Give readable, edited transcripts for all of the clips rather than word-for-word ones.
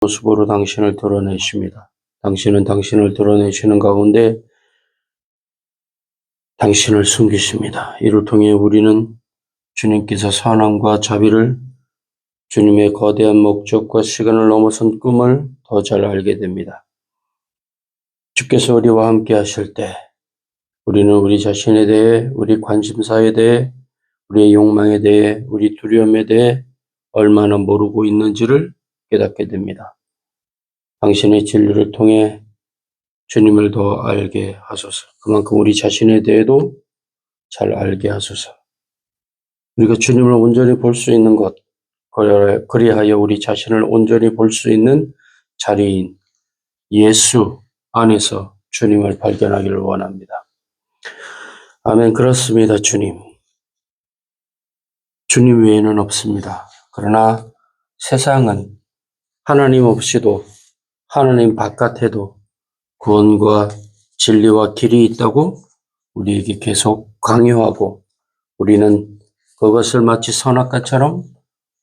모습으로 당신을 드러내십니다. 당신은 당신을 드러내시는 가운데 당신을 숨기십니다. 이를 통해 우리는 주님께서 선함과 자비를, 주님의 거대한 목적과 시간을 넘어선 꿈을 더 잘 알게 됩니다. 주께서 우리와 함께 하실 때 우리는 우리 자신에 대해, 우리 관심사에 대해, 우리의 욕망에 대해, 우리 두려움에 대해 얼마나 모르고 있는지를 깨닫게 됩니다. 당신의 진리를 통해 주님을 더 알게 하소서. 그만큼 우리 자신에 대해도 잘 알게 하소서. 우리가 주님을 온전히 볼 수 있는 것, 그리하여 우리 자신을 온전히 볼 수 있는 자리인 예수 안에서 주님을 발견하기를 원합니다. 아멘. 그렇습니다. 주님 외에는 없습니다. 그러나 세상은 하나님 없이도, 하나님 바깥에도 구원과 진리와 길이 있다고 우리에게 계속 강요하고, 우리는 그것을 마치 선악과처럼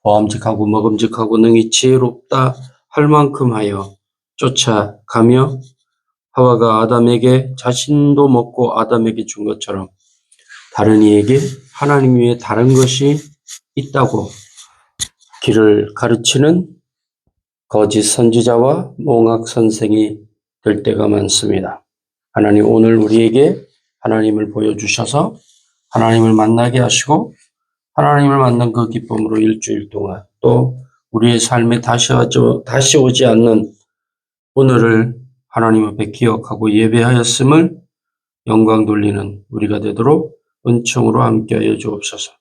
보암직하고 먹음직하고 능히 지혜롭다 할 만큼 하여 쫓아가며, 하와가 아담에게 자신도 먹고 아담에게 준 것처럼 다른 이에게 하나님 위에 다른 것이 있다고 길을 가르치는 거짓 선지자와 몽학 선생이 될 때가 많습니다. 하나님, 오늘 우리에게 하나님을 보여주셔서 하나님을 만나게 하시고, 하나님을 만난 그 기쁨으로 일주일 동안 또 우리의 삶에 다시 오지 않는 오늘을 하나님 앞에 기억하고 예배하였음을 영광 돌리는 우리가 되도록 은총으로 함께하여 주옵소서.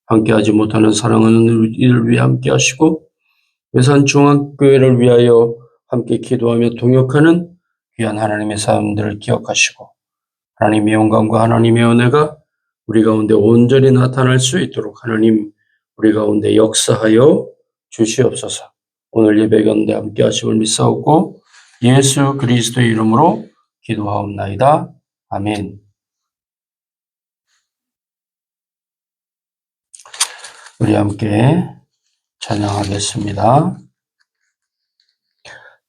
함께하지 못하는 사랑하는 이를 위해 함께하시고, 외산중앙교회를 위하여 함께 기도하며 동역하는 귀한 하나님의 사람들을 기억하시고, 하나님의 영광과 하나님의 은혜가 우리 가운데 온전히 나타날 수 있도록 하나님 우리 가운데 역사하여 주시옵소서. 오늘 예배 가운데 함께 하심을 믿사옵고 예수 그리스도의 이름으로 기도하옵나이다. 아멘. 우리 함께 찬양하겠습니다.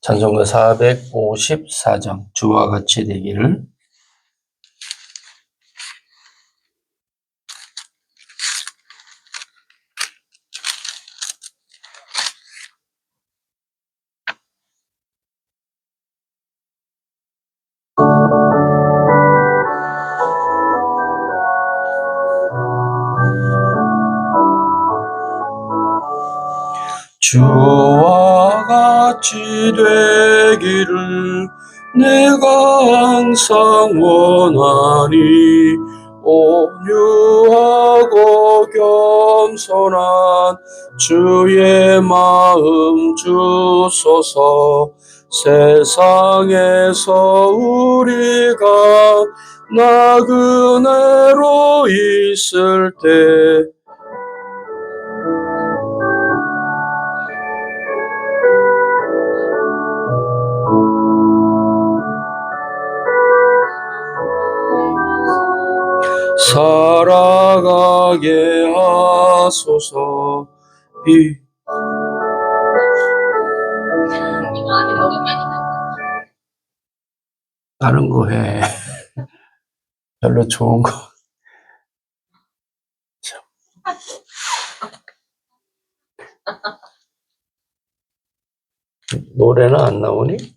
찬송가 454장 주와 같이 되기를. 주와 같이 되기를 내가 항상 원하니, 온유하고 겸손한 주의 마음 주소서. 세상에서 우리가 나그네로 있을 때 살아가게 하소서. 다른 거 해. 별로 좋은 거. 노래는 안 나오니?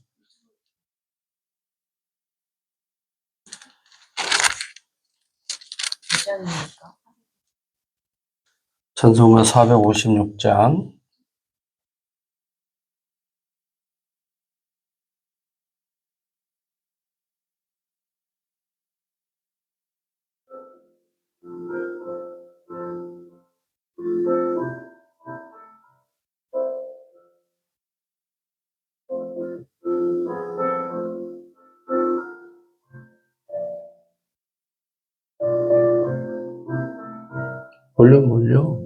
찬송가 456장. 볼륨 올려.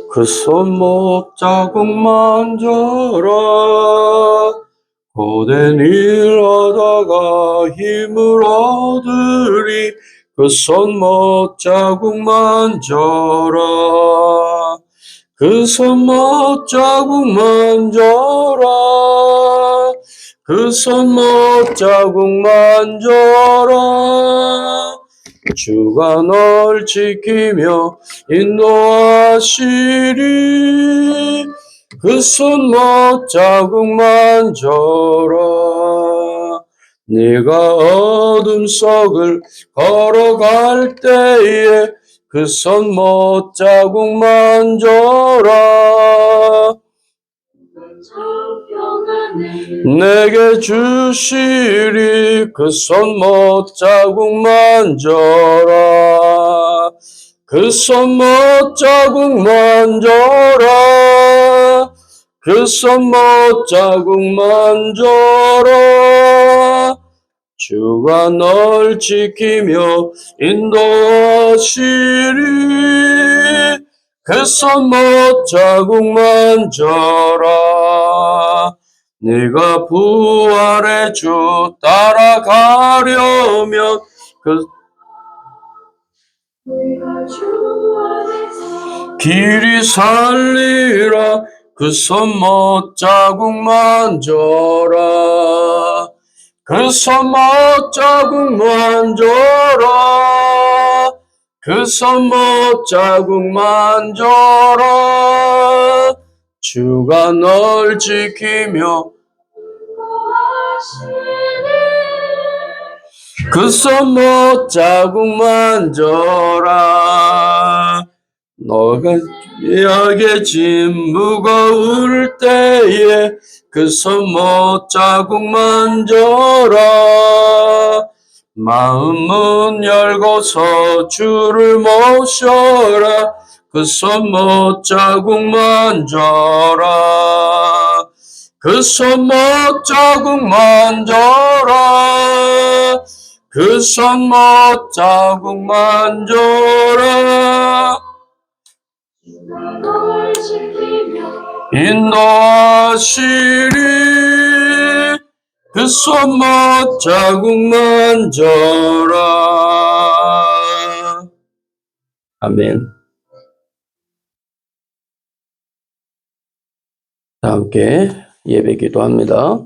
그 손목 자국 만져라. 고된 일 하다가 힘을 얻으리. 그 손못 자국만 져라. 그 손못 자국만 져라. 그 손못 자국만 져라. 주가 널 지키며 인도하시리. 그 손못 자국만 져라. 네가 어둠 속을 걸어갈 때에 그 손못 자국만 져라. 내게 주시리. 그 손못 자국만 져라. 그 손못 자국만 져라. 그 손못 자국만 져라. 주가 널 지키며 인도하시리. 그 손못 자국만 져라. 네가 부활의 주 따라가려면 그 길이 살리라. 그 손못 자국만 져라. 그 손못 자국만 져라. 그 손못 자국만 져라. 주가 널 지키며 그 손못 자국만 져라. 너가 약의 짐 무거울 때에 그 손못 자국만 져라. 마음문 열고서 주를 모셔라. 그 손못 자국만 져라. 그 손못 자국만 져라. 그 손못 자국만 져라. 인도하시리. 그 손못 자국만 져라. 아멘. 다 함께 예배 기도합니다.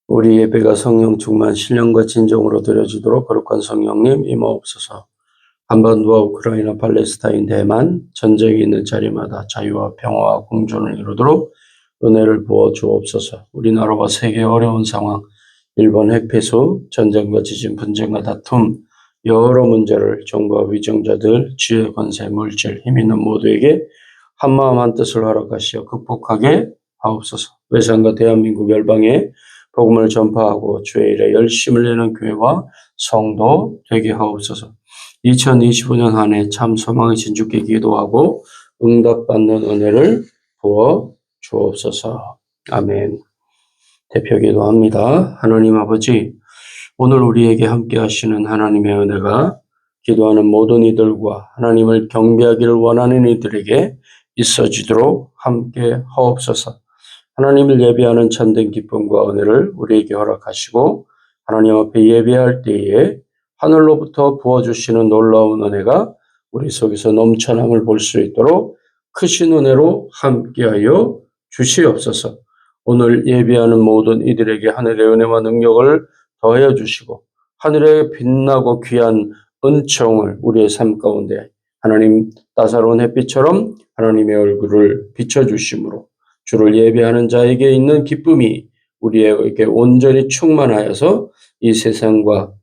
우리 예배가 성령 충만 신령과 진정으로 드려지도록 거룩한 성령님 임하옵소서. 한반도와 우크라이나, 팔레스타인, 대만 전쟁이 있는 자리마다 자유와 평화와 공존을 이루도록 은혜를 부어 주옵소서. 우리나라와 세계의 어려운 상황, 일본 핵폐수, 전쟁과 지진, 분쟁과 다툼, 여러 문제를 정부와 위정자들, 지혜, 권세, 물질, 힘 있는 모두에게 한마음 한뜻을 허락하시어 극복하게 하옵소서. 외상과 대한민국 열방에 복음을 전파하고 주의 일에 열심을 내는 교회와 성도 되게 하옵소서. 2025년 한 해 참 소망이신 주께 기도하고 응답받는 은혜를 부어 주옵소서. 아멘. 대표 기도합니다. 하나님 아버지, 오늘 우리에게 함께 하시는 하나님의 은혜가 기도하는 모든 이들과 하나님을 경배하기를 원하는 이들에게 있어지도록 함께 하옵소서. 하나님을 예배하는 참된 기쁨과 은혜를 우리에게 허락하시고 하나님 앞에 예배할 때에 하늘로부터 부어주시는 놀라운 은혜가 우리 속에서 넘쳐남을 볼 수 있도록 크신 은혜로 함께하여 주시옵소서. 오늘 예배하는 모든 이들에게 하늘의 은혜와 능력을 더해 주시고 하늘에 빛나고 귀한 은총을 우리의 삶 가운데 하나님 따사로운 햇빛처럼 하나님의 얼굴을 비춰주심으로 주를 예배하는 자에게 있는 기쁨이 우리에게 온전히 충만하여서 이 세상과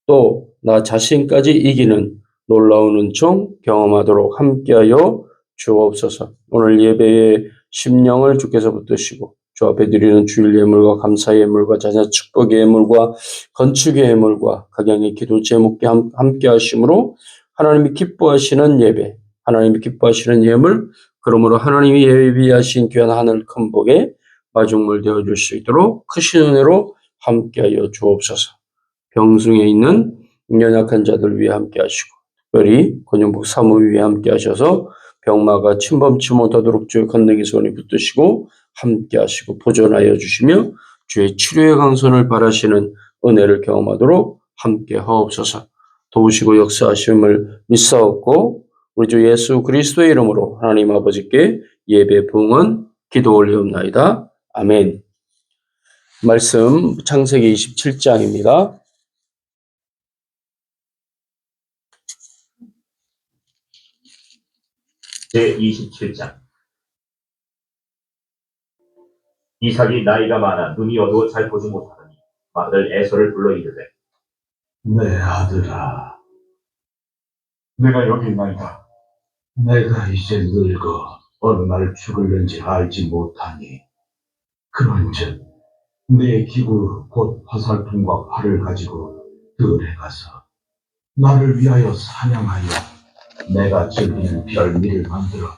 또 나 자신까지 이기는 놀라운 은총 경험하도록 함께하여 주옵소서. 오늘 예배의 심령을 주께서 붙드시고 주 앞에 드리는 주일 예물과 감사의 예물과 자녀 축복의 예물과 건축의 예물과 각양의 기도 제목께 함께 하심으로 하나님이 기뻐하시는 예배, 하나님이 기뻐하시는 예물, 그러므로 하나님이 예비하신 귀한 하늘 큰 복에 마중물 되어줄 수 있도록 크신 은혜로 함께하여 주옵소서. 병중에 있는 연약한 자들 위해 함께 하시고 특별히 권영복 사모위에 함께 하셔서 병마가 침범치 못하도록 주의 건너기 손이 붙드시고 함께 하시고 보존하여 주시며 주의 치료의 강선을 바라시는 은혜를 경험하도록 함께 하옵소서. 도우시고 역사하심을 믿사옵고 우리 주 예수 그리스도의 이름으로 하나님 아버지께 예배 부응은 기도 올리옵나이다. 아멘. 말씀 창세기 27장입니다. 제27장. 이삭이 나이가 많아 눈이 어두워 잘 보지 못하더니 아들 에서를 불러 이르되 내 아들아, 내가 여기 있나이다. 내가 이제 늙어 어느 날 죽을는지 알지 못하니 그런즉 내 기구 곧 화살통과 활을 가지고 들에 가서 나를 위하여 사냥하여 내가 즐기는 별미를 만들어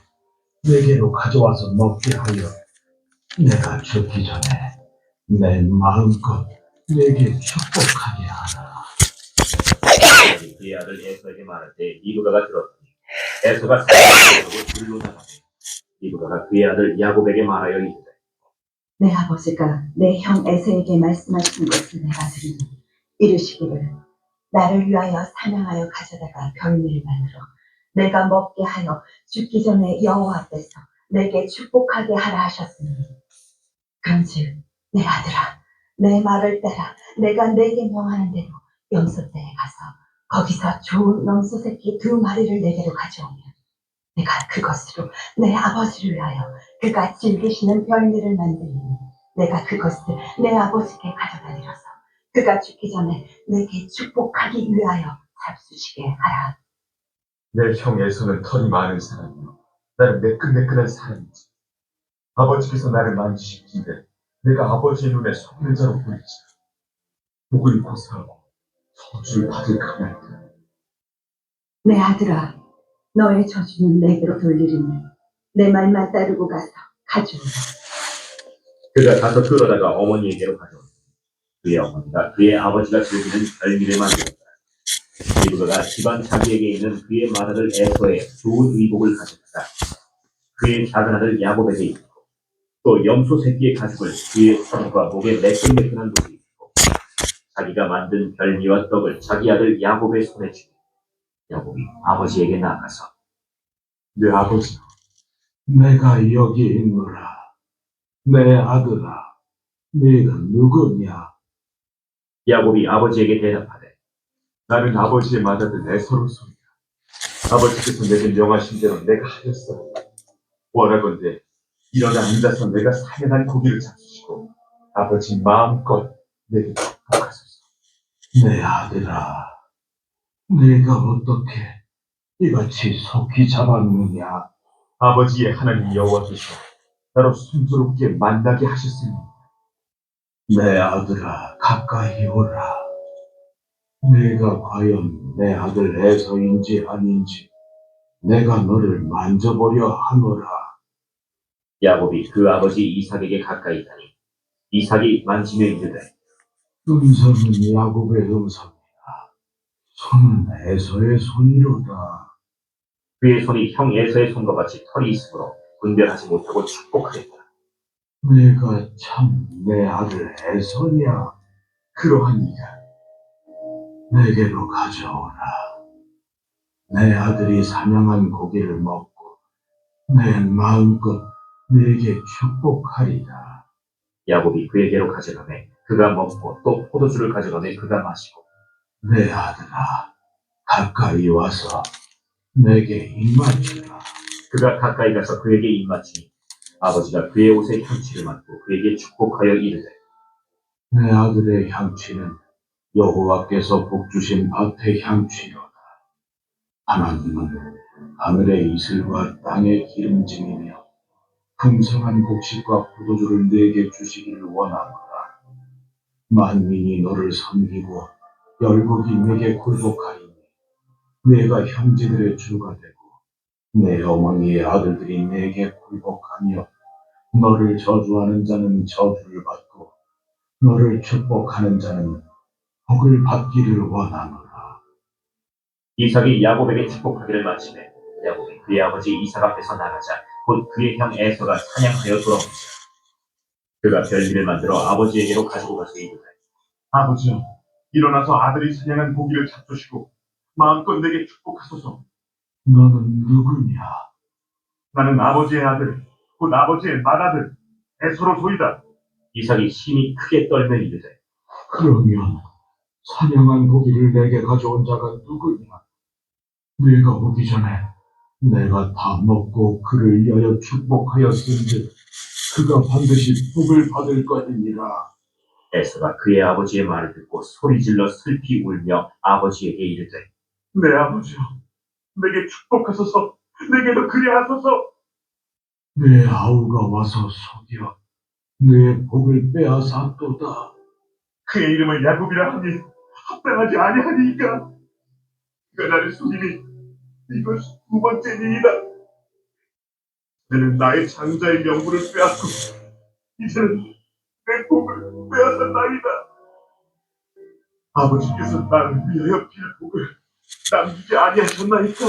내게로 가져와서 먹게 하여 내가 죽기 전에 내 마음껏 내게 축복하게 하라. 그의 아들 에서에게 말할 때 리브가가 들었더니 에서가 사냥하고 들로 나가니 리브가가 그의 아들 야곱에게 말하여 이르되 내 아버지가 내 형 에서에게 말씀하신 것을 내가 들으니 이르시기를 나를 위하여 사냥하여 가져다가 별미를 만들어 내가 먹게 하여 죽기 전에 여호와 앞에서 내게 축복하게 하라 하셨으니 그런즉 내 아들아 내 말을 따라 내가 내게 명하는 대로 염소떼에 가서 거기서 좋은 염소 새끼 2마리를 내게로 가져오면 내가 그것으로 내 아버지를 위하여 그가 즐기시는 별미를 만들리니 내가 그것을 내 아버지께 가져다 드려서 그가 죽기 전에 내게 축복하기 위하여 잡수시게 하라. 내 형 에서는 털이 많은 사람이요 나는 매끈매끈한 사람이지. 아버지께서 나를 만지시는데 내가 아버지의 눈에 속는 자로 보이지. 목을 고사하고 저주를 받을 까닭. 내 아들아 너의 저주는 내게로 돌리리니 내 말만 따르고 가서 가져오라. 그가 가서 끌어다가 어머니에게로 가져오니 그의 어머니가 그의 아버지가 즐기는 별미를 만들었다. 리브가가 집안 자기에게 있는 그의 맏아들 에서의 좋은 의복을 가져다가 그의 작은 아들 야곱에게 입히고 또 염소 새끼의 가죽을 그의 손과 목에 매끈매끈한 옷을 입히고 자기가 만든 별미와 떡을 자기 아들 야곱의 손에 주니 야곱이 아버지에게 나아가서 내 아버지, 내가 여기 있노라. 내 아들아, 네가 누구냐? 야곱이 아버지에게 대답하되 나는 아버지의 맏아들 에서로소이다. 아버지께서 내게 명하신 대로 내가 하였어. 원하건대 일어나 앉아서 내가 사냥한 고기를 잡수시고 아버지 마음껏 내게 축복하소서. 내 아들아, 네가 어떻게 이같이 속히 잡았느냐? 아버지의 하나님 여호와께서 나로 순조롭게 만나게 하셨으니 내 아들아, 가까이 오라. 네가 과연 내 아들 에서인지 아닌지 내가 너를 만져보려 하노라. 야곱이 그 아버지 이삭에게 가까이 가니 이삭이 만지며 이르되 음성은 야곱의 음성이라. 손은 에서의 손이로다. 그의 손이 형 에서의 손과 같이 털이 있으므로 분별하지 못하고 축복하였다. 내가 참 내 아들 에서냐? 그러하니가 내게로 가져오라. 내 아들이 사냥한 고기를 먹고 내 마음껏 네게 축복하리라. 야곱이 그에게로 가져가매 그가 먹고 또 포도주를 가져가매 그가 마시고 내 아들아, 가까이 와서 내게 입맞추라. 그가 가까이 가서 그에게 입맞추니 아버지가 그의 옷에 향취를 맡고 그에게 축복하여 이르되 내 아들의 향취는 여호와께서 복주신 밭의 향취로다. 하나님은 하늘의 이슬과 땅의 기름짐이며 풍성한 곡식과 포도주를 내게 주시기를 원하노라. 만민이 너를 섬기고 열국이 내게 굴복하리니 내가 형제들의 주가 되고 내 어머니의 아들들이 내게 굴복하며 너를 저주하는 자는 저주를 받고 너를 축복하는 자는 복을 받기를 원하노라. 이삭이 야곱에게 축복하기를 마치매 야곱이 그의 아버지 이삭 앞에서 나가자 곧 그의 형 에서가 사냥하여 돌아오니라. 그가 별미를 만들어 아버지에게로 가지고 가서 이르되 아버지여, 일어나서 아들이 사냥한 고기를 잡수시고 마음껏 내게 축복하소서. 너는 누구냐? 나는 아버지의 아들, 곧 아버지의 맏아들 에서로소이다. 이삭이 심히 크게 떨며 이르되 그러면 사냥한 고기를 내게 가져온 자가 누구냐? 네가 오기 전에 내가 다 먹고 그를 위하여 축복하였은즉 그가 반드시 복을 받을 것이니라. 에서가 그의 아버지의 말을 듣고 소리질러 슬피 울며 아버지에게 이르되 내 아버지여, 내게 축복하소서. 내게도 그리하소서. 내 아우가 와서 속여 내 복을 빼앗았도다. 그의 이름을 야곱이라 하니 합당하지 아니하니이까. 그가 나를 속이니 이것 두 번째니이다. 그는 나의 장자의 명분을 빼앗고 이제는 내 복을 빼앗았나이다. 아버지께서 나를 위하여 빌 복을 남기지 아니하셨나이까.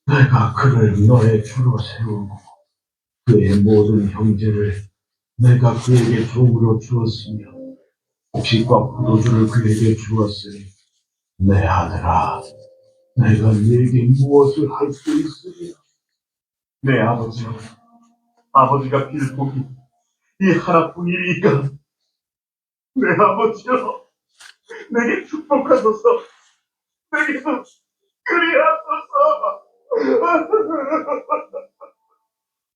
내가 그를 너의 주로 세우고 그의 모든 형제를 내가 그에게 종으로 주었으며 곡식과 포도주를 그에게 주었으니 내 아들아 내가 네게 무엇을 할 수 있으리요? 내 아버지여, 아버지가 빌 복이 이 하나뿐이니까. 내 아버지여, 내게 축복하소서. 내게도 그리하소서.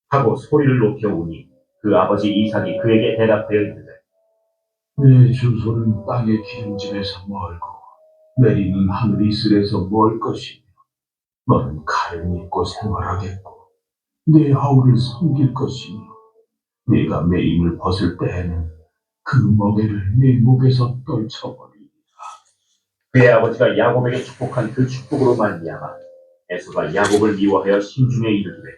하고 소리를 높여 우니 그 아버지 이삭이 그에게 대답하여 이르되 내 주소는 땅의 기름짐에서 멀고 내리는 하늘 이슬에서 멀 것이며 너는 칼을 믿고 생활하겠고 내 아우를 섬길 것이며 네가 매임을 벗을 때에는 그 멍에를 내 목에서 떨쳐버리리. 그의 아버지가 야곱에게 축복한 그 축복으로 말미암아 에서가 야곱을 미워하여 심중에 이르되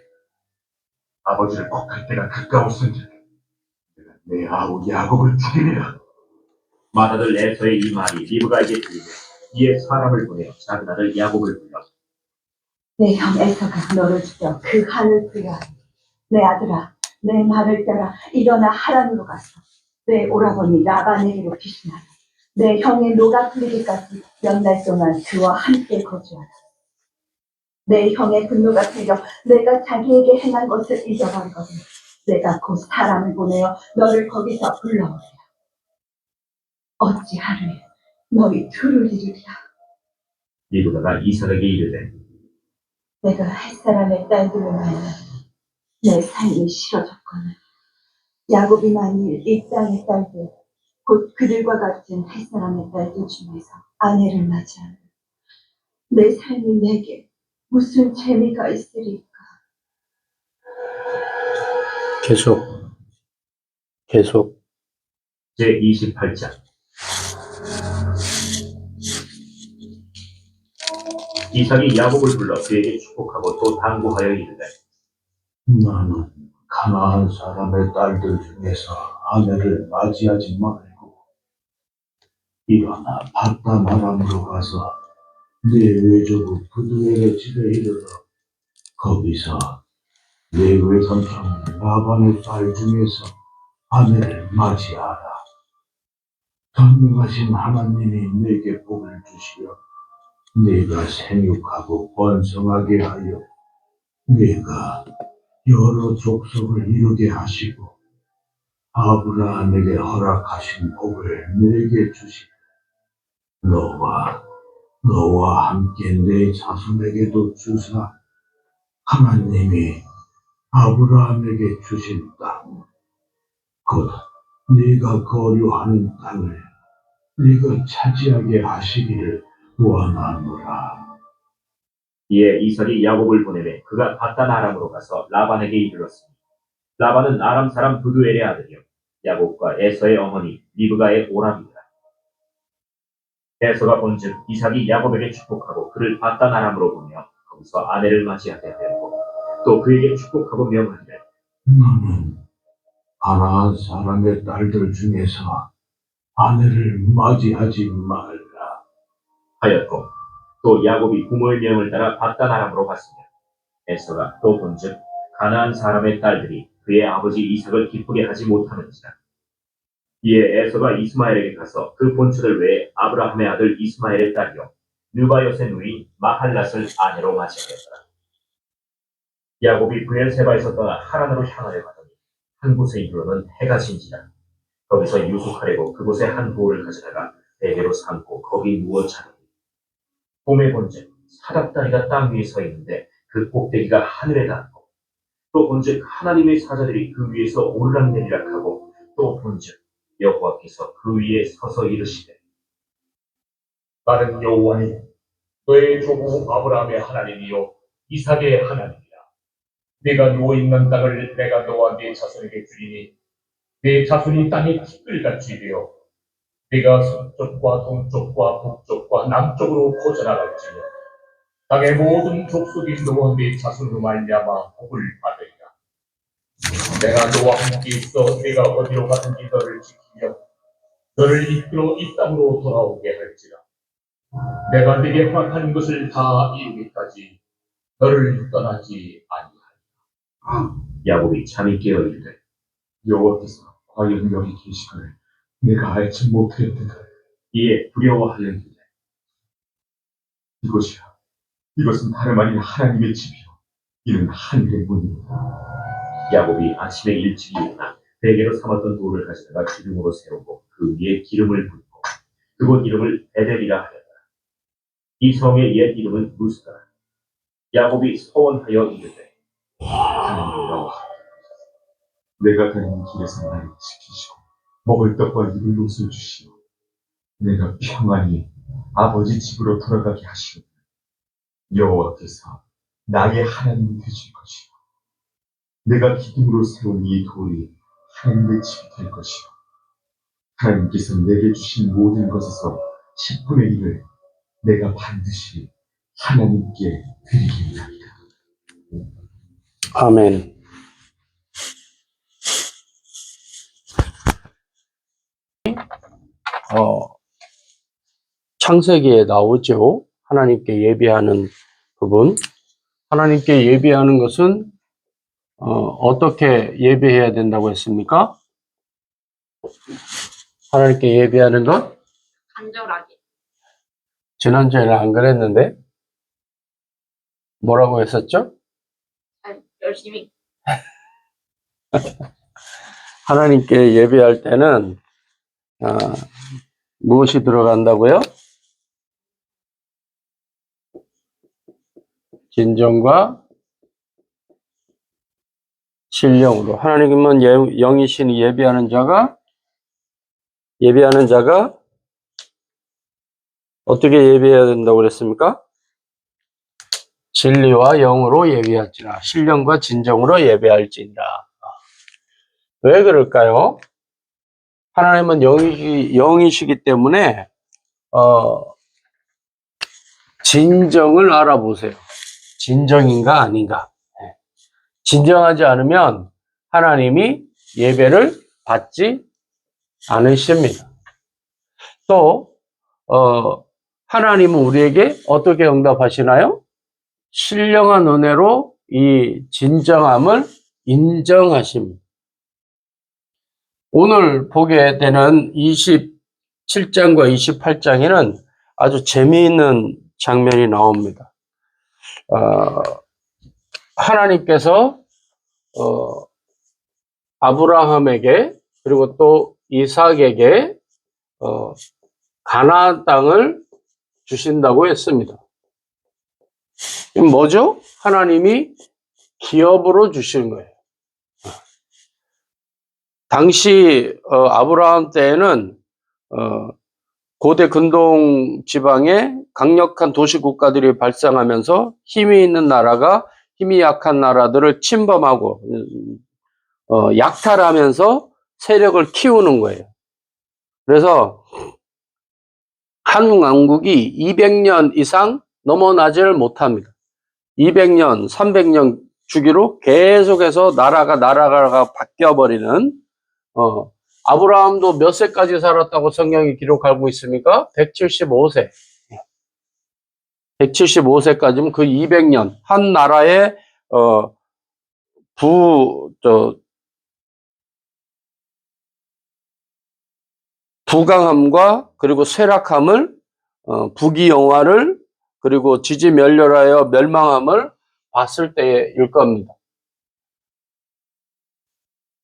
아버지를 곡할 때가 가까웠은즉 내가 내 아우 야곱을 죽이리라. 맏아들 에서의 이 말이 리브가에게 들리며 이에 사람을 보내어 작은 아들 야곱을 불러 내 형 에서가 너를 죽여 그 한을 풀려하니 내 아들아 내 말을 따라 일어나 하란으로 가서 내 오라버니 라반에게로 피신하라. 내 형의 노가 풀리기까지 몇 날 동안 그와 함께 거주하라. 내 형의 분노가 풀려 내가 자기에게 행한 것을 잊어버리거든 내가 곧 사람을 보내어 너를 거기서 불러오리라. 어찌 하루에 너희 둘을 이루리라. 리브가가 이삭에게 이르되 내가 햇사람의 딸들을 만나 내 삶이 싫어졌거늘 야곱이 만일 이 땅의 딸들 곧 그들과 같은 햇사람의 딸들 중에서 아내를 맞이하면 내 삶이 내게 무슨 재미가 있으리까. 계속 제28장 이삭이 야곱을 불러 그에게 축복하고 또 당부하여 이르되 나는 가나안 사람의 딸들 중에서 아내를 맞이하지 말고 일어나 바단 아람으로 가서 네 외조부 부두엘의 집에 이르러 거기서 네 외삼촌 라반의 딸 중에서 아내를 맞이하라. 전능하신 하나님이 네게 복을 주시어 네가 생육하고 번성하게 하여 네가 여러 족속을 이루게 하시고 아브라함에게 허락하신 복을 네게 주시고 너와 함께 내 자손에게도 주사 하나님이 아브라함에게 주신 땅, 곧 네가 거류하는 땅을 네가 차지하게 하시기를 원하노라. 이에 이삭이 야곱을 보내매 그가 바단 아람으로 가서 라반에게 이르렀으니 라반은 아람 사람 부두엘의 아들이요 야곱과 에서의 어머니 리브가의 오람이라. 에서가 본즉 이삭이 야곱에게 축복하고 그를 바단 아람으로 보내어 거기서 아내를 맞이하게 되었고 또 그에게 축복하고 명하기를 너는 가나안 사람의 딸들 중에서 아내를 맞이하지 말라. 하였고 또 야곱이 부모의 명을 따라 밧단 아람으로 갔으며 에서가 또 본즉 가나안 사람의 딸들이 그의 아버지 이삭을 기쁘게 하지 못하는지라. 이에 에서가 이스마엘에게 가서 그 본처를 외에 아브라함의 아들 이스마엘의 딸이요 느바요의 누이 마할랏을 아내로 맞이하였더라. 야곱이 브엘세바에서 떠나 하란으로 향하려 가더니 한 곳에 이르러는 해가 진지라. 거기서 유숙하려고 그곳에 한 돌을 가져다가 베개로 삼고 거기 누워 자더니 봄에 본즉 사닥다리가 땅 위에 서 있는데 그 꼭대기가 하늘에 닿고 또 본즉 하나님의 사자들이 그 위에서 오르락내리락 하고 또 본즉 여호와께서 그 위에 서서 이르시되 나는 여호와니 너의 조부 아브라함의 하나님이요 이삭의 하나님이라. 네가 누워 있는 땅을 내가 너와 네 자손에게 주리니 네 자손이 땅의 티끌같이 되어 네가 서쪽과 동쪽과 북쪽과 남쪽으로 퍼져나갈지며 땅의 모든 족속이 너와 네 자손으로 말미암아 복을 받으리라. 내가 너와 함께 있어 네가 어디로 가든지 너를 지키며 너를 이끌어 이 땅으로 돌아오게 할지라. 내가 네게 허락하는 것을 다 이루기까지 너를 떠나지 아니하리라. 야곱이 잠이 깨어 이르되 여호와께서 과연 여기 계시거늘 내가 알지 못하였다. 이에 두려워하였는데 이것은 다름 아닌 하나님의 집이요 이는 하늘의 문이다. 야곱이 아침에 일찍 일어나 베개로 삼았던 돌을 가져다가 기둥으로 세우고 그 위에 기름을 붓고 그곳 이름을 베델이라 하였다. 이 성의 옛 이름은 루스더라. 야곱이 소원하여 이르되 하나님 여호와, 내가 가는 길에서 나를 지키시고 먹을 떡과 입을 옷을 주시오. 내가 평안히 아버지 집으로 돌아가게 하시오. 여호와께서 나의 하나님이 되실 것이요 내가 기둥으로 세운 이 돌이 하나님의 집이 될 것이요 하나님께서 내게 주신 모든 것에서 10분의 1을 내가 반드시 하나님께 드리겠나이다. 아멘. 창세기에 나오죠. 하나님께 예배하는 부분. 하나님께 예배하는 것은 어떻게 예배해야 된다고 했습니까? 하나님께 예배하는 것? 간절하게. 지난주에는 안 그랬는데 뭐라고 했었죠? 열심히. 하나님께 예배할 때는 무엇이 들어간다고요? 진정과 신령으로. 하나님은 영이시니 예배하는 자가 어떻게 예배해야 된다고 그랬습니까? 진리와 영으로 예배할지라. 신령과 진정으로 예배할지니라. 왜 그럴까요? 하나님은 영이시기 때문에 진정을 알아보세요. 진정인가 아닌가. 진정하지 않으면 하나님이 예배를 받지 않으십니다. 또 하나님은 우리에게 어떻게 응답하시나요? 신령한 은혜로 이 진정함을 인정하십니다. 오늘 보게 되는 27장과 28장에는 아주 재미있는 장면이 나옵니다. 하나님께서 아브라함에게 그리고 또 이삭에게 가나안 땅을 주신다고 했습니다. 이건 뭐죠? 하나님이 기업으로 주시는 거예요. 당시 아브라함 때에는 고대 근동 지방에 강력한 도시 국가들이 발생하면서 힘이 있는 나라가 힘이 약한 나라들을 침범하고 약탈하면서 세력을 키우는 거예요. 그래서 한 왕국이 200년 이상 넘어나지를 못합니다. 200년, 300년 주기로 계속해서 나라가 바뀌어버리는 아브라함도 몇 세까지 살았다고 성경이 기록하고 있습니까? 175세. 175세까지면 그 200년 한 나라의 부강함과 그리고 쇠락함을 부귀영화를 그리고 지지멸렬하여 멸망함을 봤을 때일 겁니다.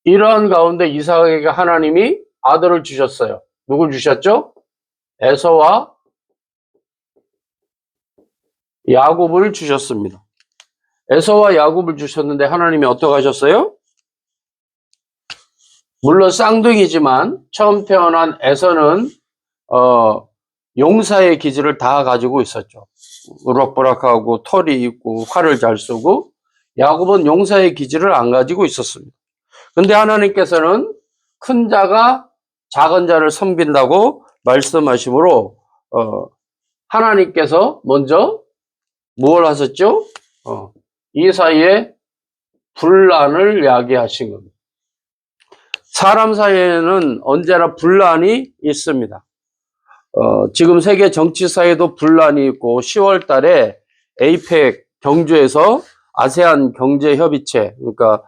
이러한 가운데 이삭에게 하나님이 아들을 주셨어요. 누굴 주셨죠? 에서와 야곱을 주셨습니다. 에서와 야곱을 주셨는데 하나님이 어떻게 하셨어요? 물론 쌍둥이지만 처음 태어난 에서는 용사의 기질을 다 가지고 있었죠. 우락부락하고 털이 있고 활을 잘 쏘고, 야곱은 용사의 기질을 안 가지고 있었습니다. 근데 하나님께서는 큰 자가 작은 자를 섬긴다고 말씀하시므로 하나님께서 먼저 무엇을 하셨죠? 이 사이에 분란을 야기하신 겁니다. 사람 사이에는 언제나 분란이 있습니다. 지금 세계 정치사에도 분란이 있고 10월 달에 에이펙 경주에서 아세안 경제협의체, 그러니까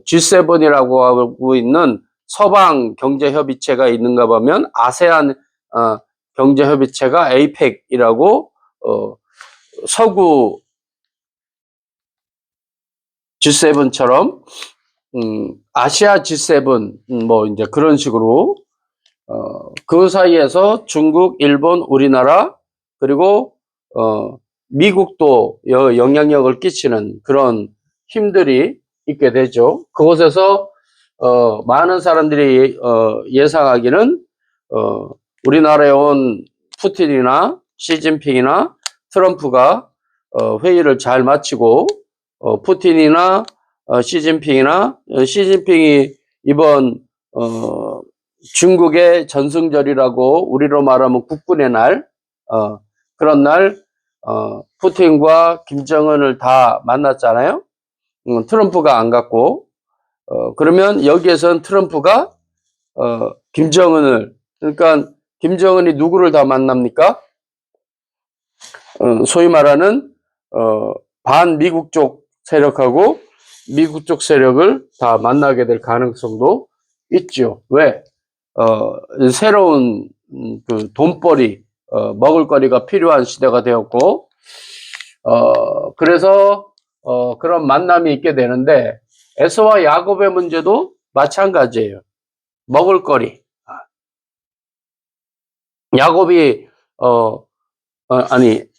G7이라고 하고 있는 서방 경제협의체가 있는가 보면 아세안 경제협의체가 에이펙이라고 서구 G7처럼 아시아 G7 뭐 이제 그런 식으로 그 사이에서 중국, 일본, 우리나라 그리고 미국도 영향력을 끼치는 그런 힘들이 있게 되죠. 그곳에서 많은 사람들이 예상하기는 우리나라에 온 푸틴이나 시진핑이나 트럼프가 회의를 잘 마치고 푸틴이나 시진핑이 이번 중국의 전승절이라고 우리로 말하면 국군의 날, 그런 날 푸틴과 김정은을 다 만났잖아요. 트럼프가 안 갔고, 그러면 여기에선 트럼프가 김정은을, 그러니까 김정은이 누구를 다 만납니까? 소위 말하는 반미국 쪽 세력하고 미국 쪽 세력을 다 만나게 될 가능성도 있죠. 왜? 새로운 그 돈벌이, 먹을거리가 필요한 시대가 되었고, 그래서 그런 만남이 있게 되는데, 에서와 야곱의 문제도 마찬가지예요. 먹을거리. 야곱이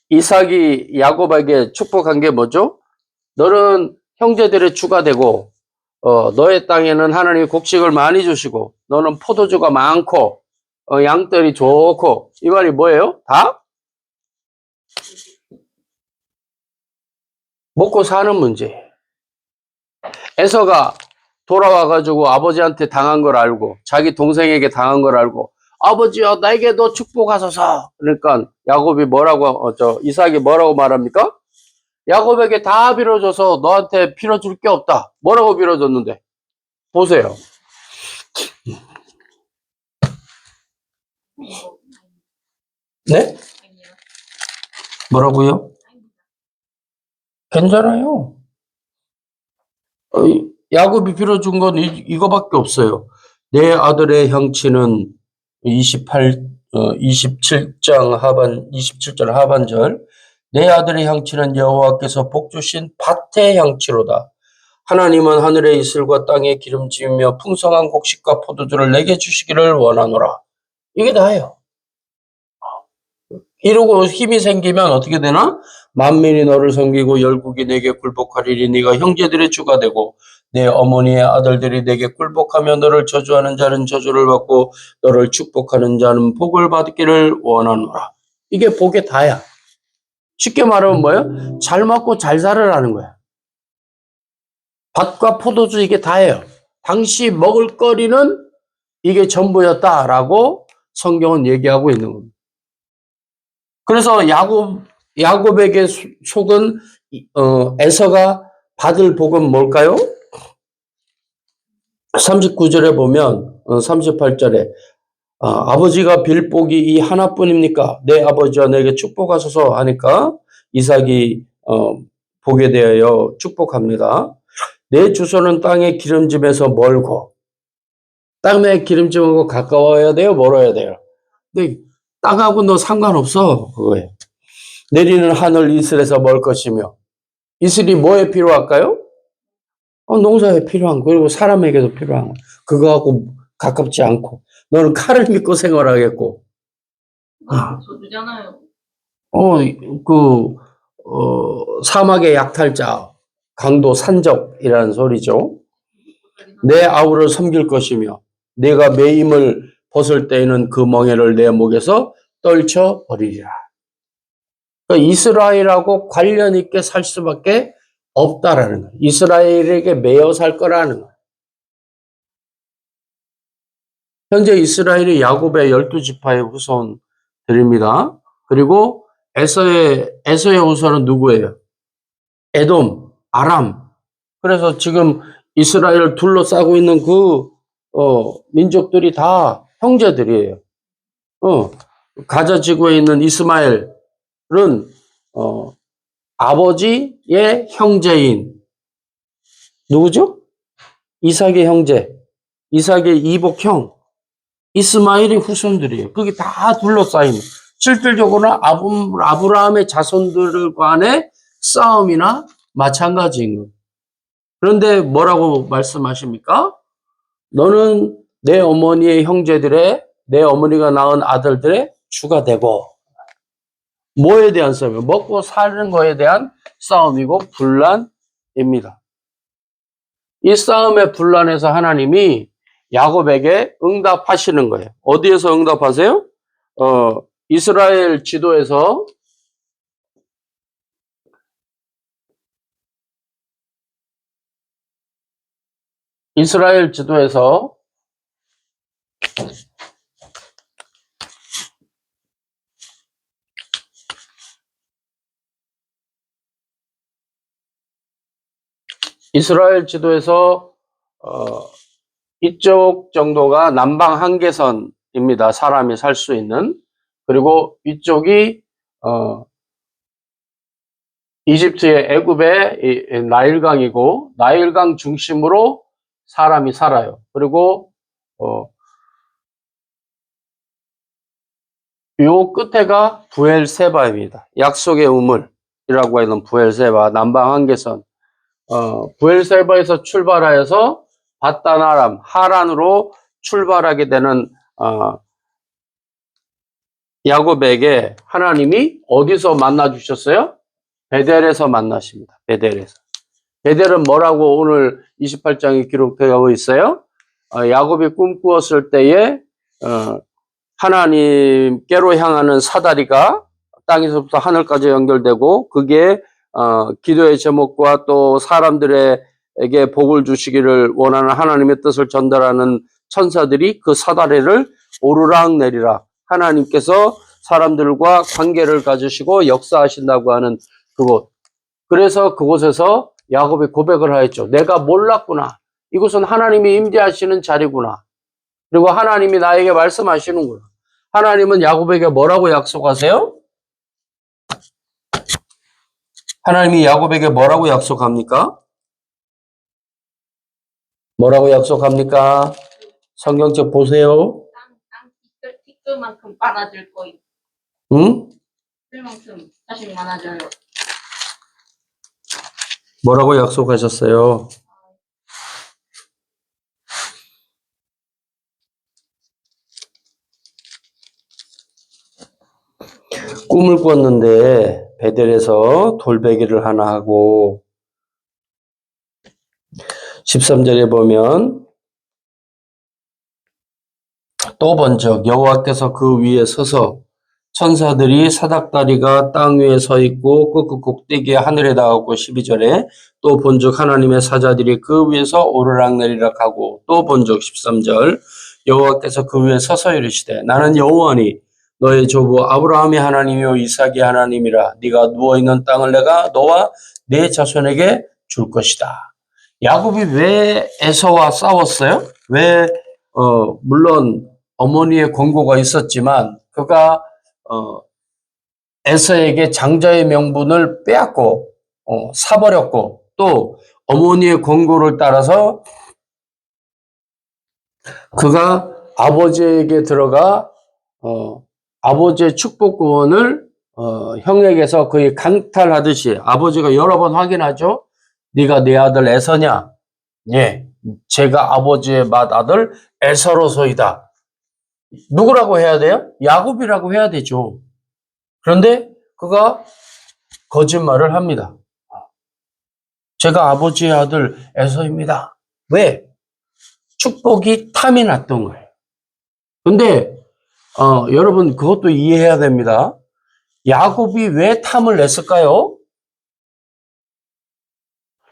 이삭이 야곱에게 축복한 게 뭐죠? 너는 형제들의 주가 되고 너의 땅에는 하나님이 곡식을 많이 주시고 너는 포도주가 많고 양떼리 좋고, 이 말이 뭐예요? 다 먹고 사는 문제예요. 에서가 돌아와가지고 아버지한테 당한 걸 알고 자기 동생에게 당한 걸 알고 아버지여 나에게도 축복하소서. 그러니까 야곱이 뭐라고 이삭이 뭐라고 말합니까? 야곱에게 다 빌어줘서 너한테 빌어줄 게 없다. 뭐라고 빌어줬는데? 보세요. 네? 뭐라고요? 괜찮아요. 야곱이 빌어준 건 이거밖에 없어요. 내 아들의 형치는 27절 하반절. 내 아들의 형치는 여호와께서 복주신 밭의 형치로다. 하나님은 하늘의 이슬과 땅의 기름짐이며 풍성한 곡식과 포도주를 내게 주시기를 원하노라. 이게 다예요. 이러고 힘이 생기면 어떻게 되나? 만민이 너를 섬기고 열국이 내게 굴복하리니 네가 형제들의 주가 되고 내 어머니의 아들들이 내게 굴복하며 너를 저주하는 자는 저주를 받고 너를 축복하는 자는 복을 받기를 원하노라. 이게 복의 다야. 쉽게 말하면 뭐예요? 잘 먹고 잘 살으라는 거야. 밭과 포도주 이게 다예요. 당시 먹을 거리는 이게 전부였다라고 성경은 얘기하고 있는 겁니다. 그래서 야곱에게 속은 에서가 받을 복은 뭘까요? 39절에 보면 38절에 아버지가 빌 복이 이 하나뿐입니까? 내 아버지와 내게 축복하소서 하니까 이삭이 보게 되어 축복합니다. 내 주소는 땅의 기름짐에서 멀고, 땅의 기름짐하고 가까워야 돼요? 멀어야 돼요? 근데 땅하고 너 상관없어, 그거에. 내리는 하늘 이슬에서 멀 것이며, 이슬이 뭐에 필요할까요? 농사에 필요한 거, 그리고 사람에게도 필요한 거. 그거하고 가깝지 않고, 너는 칼을 믿고 생활하겠고, 저주잖아요. 사막의 약탈자, 강도 산적이라는 소리죠. 내 아우를 섬길 것이며, 내가 매임을 벗을 때에는 그 멍에를 내 목에서 떨쳐버리리라. 그러니까 이스라엘하고 관련 있게 살 수밖에 없다라는 거예요. 이스라엘에게 매여 살 거라는 거예요. 현재 이스라엘이 야곱의 12지파의 후손들입니다. 그리고 에서의 후손은 누구예요? 에돔, 아람. 그래서 지금 이스라엘을 둘러싸고 있는 그 민족들이 다 형제들이에요. 가자 지구에 있는 이스마엘은 아버지의 형제인 누구죠? 이삭의 형제, 이삭의 이복형, 이스마엘의 후손들이에요. 그게 다 둘러싸이는. 실질적으로는 아브라함의 자손들 간의 싸움이나 마찬가지인 거예요. 그런데 뭐라고 말씀하십니까? 너는 내 어머니의 형제들의, 내 어머니가 낳은 아들들의 주가 되고, 뭐에 대한 싸움이에요? 먹고 사는 거에 대한 싸움이고 분란입니다. 이 싸움의 분란에서 하나님이 야곱에게 응답하시는 거예요. 어디에서 응답하세요? 이스라엘 지도에서 이쪽 정도가 남방 한계선입니다. 사람이 살 수 있는. 그리고 이쪽이 이집트의 애굽의 나일강이고, 나일강 중심으로 사람이 살아요. 그리고 요 끝에가 부엘세바입니다. 약속의 우물이라고 하는 부엘세바, 남방 한계선. 부엘세바에서 출발하여서 바단 하란으로 출발하게 되는 야곱에게 하나님이 어디서 만나 주셨어요? 베델에서 만나십니다. 베델에서. 베델은 뭐라고 오늘 28장에 기록되어 있어요? 야곱이 꿈꾸었을 때에 하나님께로 향하는 사다리가 땅에서부터 하늘까지 연결되고, 그게 기도의 제목과 또 사람들에게 복을 주시기를 원하는 하나님의 뜻을 전달하는 천사들이 그 사다리를 오르락 내리락, 하나님께서 사람들과 관계를 가지시고 역사하신다고 하는 그곳. 그래서 그곳에서 야곱이 고백을 하였죠. 내가 몰랐구나. 이곳은 하나님이 임재하시는 자리구나. 그리고 하나님이 나에게 말씀하시는구나. 하나님은 야곱에게 뭐라고 약속하세요? 하나님이 야곱에게 뭐라고 약속합니까? 뭐라고 약속합니까? 성경책 보세요. 땅 티끌만큼 많아질 거예요. 응? 티끌만큼 자신 많아져요. 뭐라고 약속하셨어요? 꿈을 꿨는데 베델에서 돌베개를 하나 하고, 13절에 보면 또 번쩍 여호와께서 그 위에 서서 천사들이 사닥다리가 땅 위에 서 있고 그 꼭대기에 하늘에 닿았고, 12절에 또 본즉 하나님의 사자들이 그 위에서 오르락내리락 하고, 또 본즉 13절 여호와께서 그 위에 서서 이르시되 나는 여호와니 너의 조부 아브라함의 하나님이요 이삭의 하나님이라. 네가 누워있는 땅을 내가 너와 네 자손에게 줄 것이다. 야곱이 왜 에서와 싸웠어요? 물론 어머니의 권고가 있었지만 그가 에서에게 장자의 명분을 빼앗고 사버렸고 또 어머니의 권고를 따라서 그가 아버지에게 들어가 아버지의 축복 구원을 형에게서 거의 강탈하듯이 아버지가 여러 번 확인하죠. 네가 내 아들 에서냐? 예, 제가 아버지의 맏아들 에서로소이다. 누구라고 해야 돼요? 야곱이라고 해야 되죠. 그런데 그가 거짓말을 합니다. 제가 아버지의 아들 에서입니다. 왜? 축복이 탐이 났던 거예요. 근데 여러분 그것도 이해해야 됩니다. 야곱이 왜 탐을 냈을까요?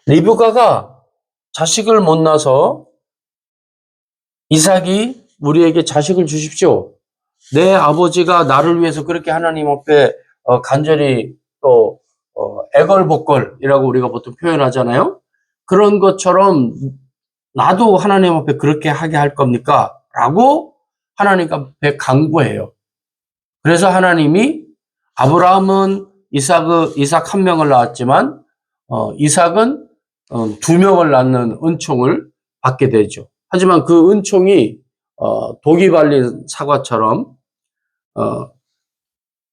리브가가 자식을 못 낳아서 이삭이 우리에게 자식을 주십시오. 내 아버지가 나를 위해서 그렇게 하나님 앞에 간절히 또 애걸복걸이라고 우리가 보통 표현하잖아요. 그런 것처럼 나도 하나님 앞에 그렇게 하게 할 겁니까? 라고 하나님 앞에 간구해요. 그래서 하나님이 아브라함은 이삭 한 명을 낳았지만 이삭은 두 명을 낳는 은총을 받게 되죠. 하지만 그 은총이 독이 발린 사과처럼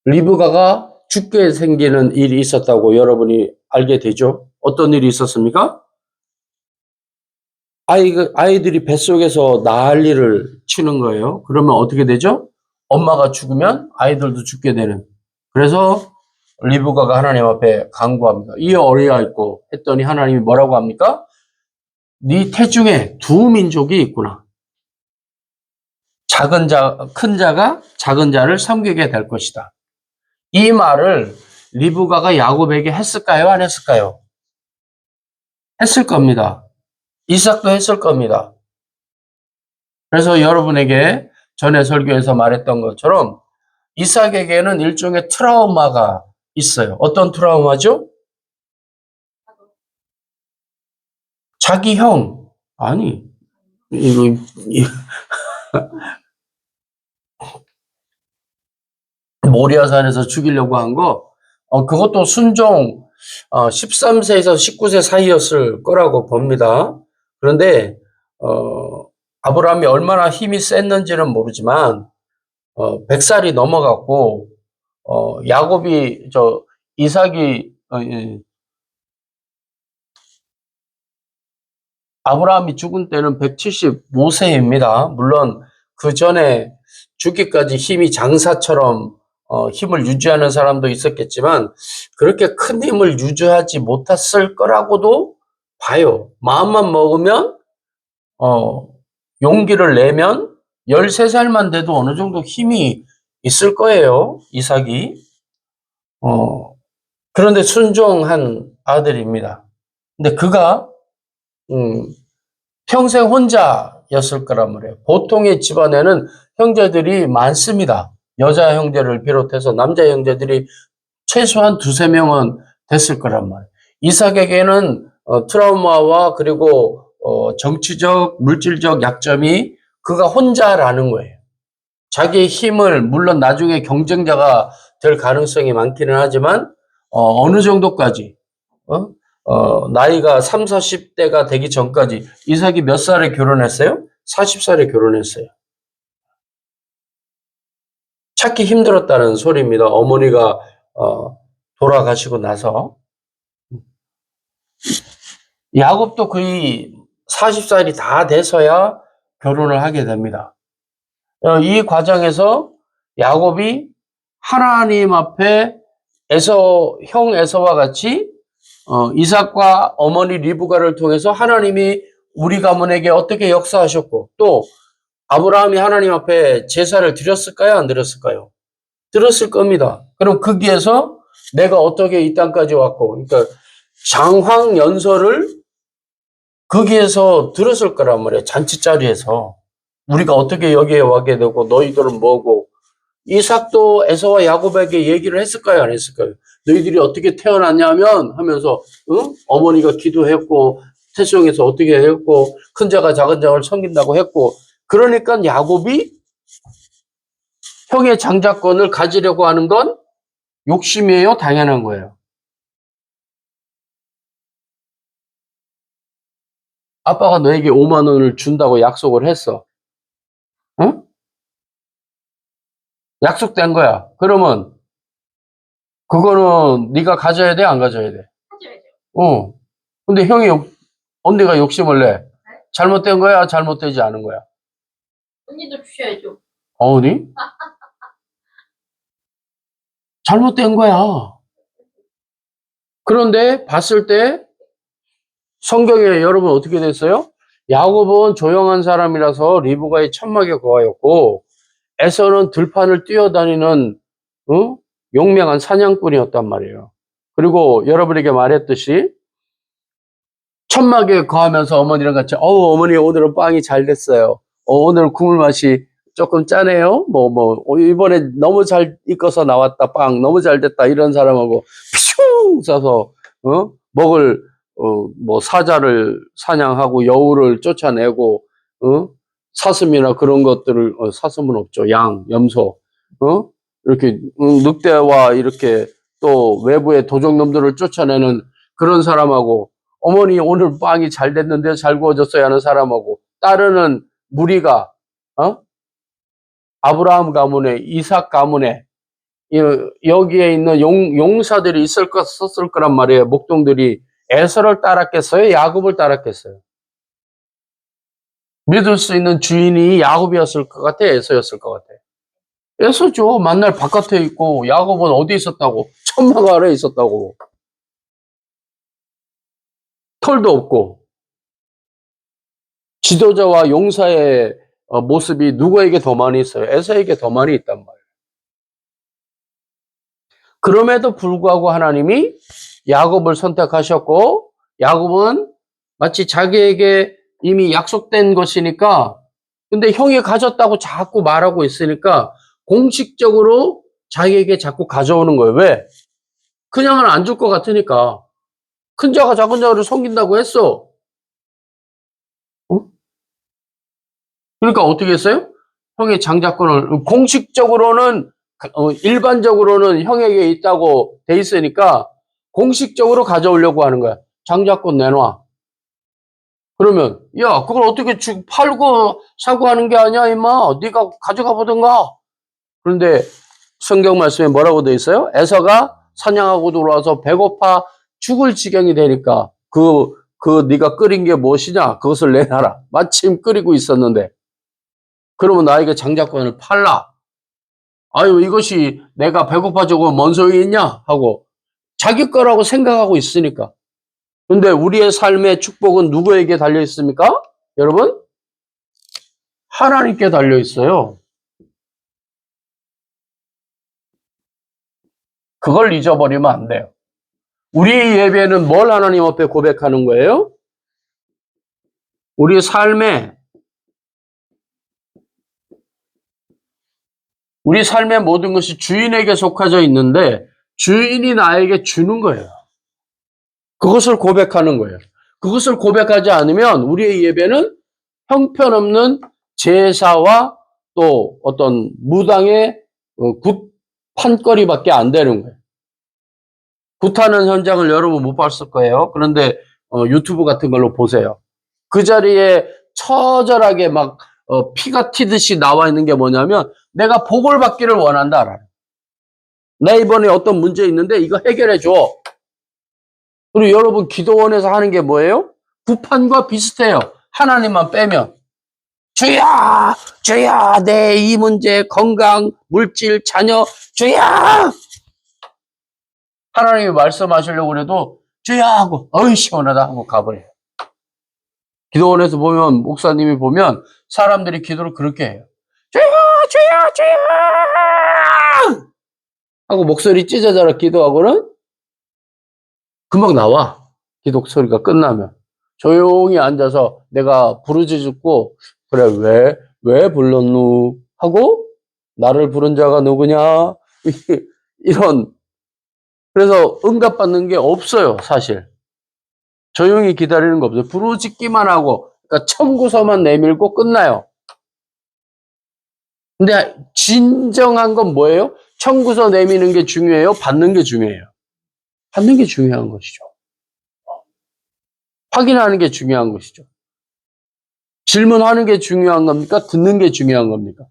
리브가가 죽게 생기는 일이 있었다고 여러분이 알게 되죠. 어떤 일이 있었습니까? 아이들이 뱃속에서 난리를 치는 거예요. 그러면 어떻게 되죠? 엄마가 죽으면 아이들도 죽게 되는. 그래서 리브가가 하나님 앞에 간구합니다. 이 어리가 있고 했더니 하나님이 뭐라고 합니까? 네 태중에 두 민족이 있구나. 큰 자가 작은 자를 섬기게 될 것이다. 이 말을 리브가가 야곱에게 했을까요? 안 했을까요? 했을 겁니다. 이삭도 했을 겁니다. 그래서 여러분에게 전에 설교에서 말했던 것처럼 이삭에게는 일종의 트라우마가 있어요. 어떤 트라우마죠? 자기 형, 아니, 모리아산에서 죽이려고 한 거, 그것도 순종 13세에서 19세 사이였을 거라고 봅니다. 그런데 아브라함이 얼마나 힘이 셌는지는 모르지만 100살이 넘어갔고 이삭이 아브라함이 죽은 때는 175세입니다. 물론 그 전에 죽기까지 힘이 장사처럼 힘을 유지하는 사람도 있었겠지만 그렇게 큰 힘을 유지하지 못했을 거라고도 봐요. 마음만 먹으면 용기를 내면 13살만 돼도 어느 정도 힘이 있을 거예요. 이삭이. 그런데 순종한 아들입니다. 근데 그가 평생 혼자였을 거란 말이에요. 보통의 집안에는 형제들이 많습니다. 여자 형제를 비롯해서 남자 형제들이 최소한 두세 명은 됐을 거란 말이에요. 이삭에게는 트라우마와 그리고 정치적, 물질적 약점이 그가 혼자라는 거예요. 자기의 힘을 물론 나중에 경쟁자가 될 가능성이 많기는 하지만 어느 정도까지 나이가 3, 40대가 되기 전까지 이삭이 몇 살에 결혼했어요? 40살에 결혼했어요. 찾기 힘들었다는 소리입니다. 어머니가 돌아가시고 나서. 야곱도 거의 40살이 다 돼서야 결혼을 하게 됩니다. 이 과정에서 야곱이 하나님 앞에 형 에서와 같이 이삭과 어머니 리브가를 통해서 하나님이 우리 가문에게 어떻게 역사하셨고 또 아브라함이 하나님 앞에 제사를 드렸을까요? 안 드렸을까요? 드렸을 겁니다. 그럼 거기에서 내가 어떻게 이 땅까지 왔고 그러니까 장황연설을 거기에서 들었을 거란 말이에요. 잔치자리에서. 우리가 어떻게 여기에 와게 되고 너희들은 뭐고 이삭도 에서와 야곱에게 얘기를 했을까요? 안 했을까요? 너희들이 어떻게 태어났냐면 하면서 어머니가 기도했고 태수형에서 어떻게 했고 큰 자가 작은 자를 섬긴다고 했고 그러니까 야곱이 형의 장자권을 가지려고 하는 건 욕심이에요? 당연한 거예요. 아빠가 너에게 5만 원을 준다고 약속을 했어. 응? 약속된 거야. 그러면 그거는 네가 가져야 돼, 안 가져야 돼? 하셔야죠. 근데 언니가 욕심을 내. 잘못된 거야, 잘못되지 않은 거야? 언니도 주셔야죠. 어머니? 잘못된 거야. 그런데 봤을 때 성경에 여러분 어떻게 됐어요? 야곱은 조용한 사람이라서 리브가의 천막에 거하였고 에서는 들판을 뛰어다니는 용맹한 사냥꾼이었단 말이에요. 그리고 여러분에게 말했듯이 천막에 거하면서 어머니랑 같이 어머니 오늘은 빵이 잘 됐어요. 오늘 국물 맛이 조금 짜네요. 이번에 너무 잘 익어서 나왔다. 빵 너무 잘 됐다. 이런 사람하고 피슝 쏴서 먹을 사자를 사냥하고 여우를 쫓아내고 사슴이나 그런 것들을 사슴은 없죠. 양, 염소 이렇게 늑대와 이렇게 또 외부의 도적놈들을 쫓아내는 그런 사람하고 어머니 오늘 빵이 잘 됐는데 잘 구워졌어야 하는 사람하고 따르는 무리가 아브라함 가문에 이삭 가문에 여기에 있는 용사들이 있었을 거란 말이에요. 목동들이 에서를 따랐겠어요? 야곱을 따랐겠어요? 믿을 수 있는 주인이 야곱이었을 것 같아? 에서였을 것 같아? 에서죠. 만날 바깥에 있고 야곱은 어디 있었다고? 천막 아래에 있었다고. 털도 없고 지도자와 용사의 모습이 누구에게 더 많이 있어요? 에서에게 더 많이 있단 말이에요. 그럼에도 불구하고 하나님이 야곱을 선택하셨고 야곱은 마치 자기에게 이미 약속된 것이니까 근데 형이 가졌다고 자꾸 말하고 있으니까 공식적으로 자기에게 자꾸 가져오는 거예요. 왜? 그냥은 안 줄 것 같으니까. 큰 자가 작은 자를 섬긴다고 했어. 그러니까 어떻게 했어요? 형의 장자권을 공식적으로는 일반적으로는 형에게 있다고 돼 있으니까 공식적으로 가져오려고 하는 거야. 장자권 내놔. 그러면 야 그걸 어떻게 팔고 사고 하는 게 아니야 임마. 네가 가져가 보든가. 그런데 성경 말씀에 뭐라고 돼 있어요? 에서가 사냥하고 돌아와서 배고파 죽을 지경이 되니까 네가 끓인 게 무엇이냐? 그것을 내놔라. 마침 끓이고 있었는데 그러면 나에게 장자권을 팔라. 아유, 이것이 내가 배고파 죽으면 뭔 소용이 있냐? 하고 자기 거라고 생각하고 있으니까. 근데 우리의 삶의 축복은 누구에게 달려 있습니까? 여러분? 하나님께 달려 있어요. 그걸 잊어버리면 안 돼요. 우리의 예배는 뭘 하나님 앞에 고백하는 거예요? 우리의 삶의 모든 것이 주인에게 속하져 있는데 주인이 나에게 주는 거예요. 그것을 고백하는 거예요. 그것을 고백하지 않으면 우리의 예배는 형편없는 제사와 또 어떤 무당의 판거리밖에 안 되는 거예요. 굿하는 현장을 여러분 못 봤을 거예요. 그런데 유튜브 같은 걸로 보세요. 그 자리에 처절하게 막 피가 튀듯이 나와 있는 게 뭐냐면 내가 복을 받기를 원한다. 나 이번에 어떤 문제 있는데 이거 해결해 줘. 그리고 여러분 기도원에서 하는 게 뭐예요? 구판과 비슷해요. 하나님만 빼면. 주야! 주야! 내 이 문제, 건강, 물질, 자녀, 주야! 하나님이 말씀하시려고 해도 주야! 하고 어이 시원하다 하고 가버려요. 기도원에서 보면 목사님이 보면 사람들이 기도를 그렇게 해요. 주야! 주야! 주야! 하고 목소리 찢어져라 기도하고는 금방 나와. 기도 소리가 끝나면. 조용히 앉아서 내가 부르짖고 그래 왜 불렀누 하고 나를 부른 자가 누구냐 이런 그래서 응답받는 게 없어요 사실. 조용히 기다리는 거 없어요. 부르짖기만 하고 그러니까 청구서만 내밀고 끝나요. 근데 진정한 건 뭐예요? 청구서 내미는 게 중요해요? 받는 게 중요해요? 받는 게 중요한 것이죠. 확인하는 게 중요한 것이죠. 질문하는 게 중요한 겁니까? 듣는 게 중요한 겁니까?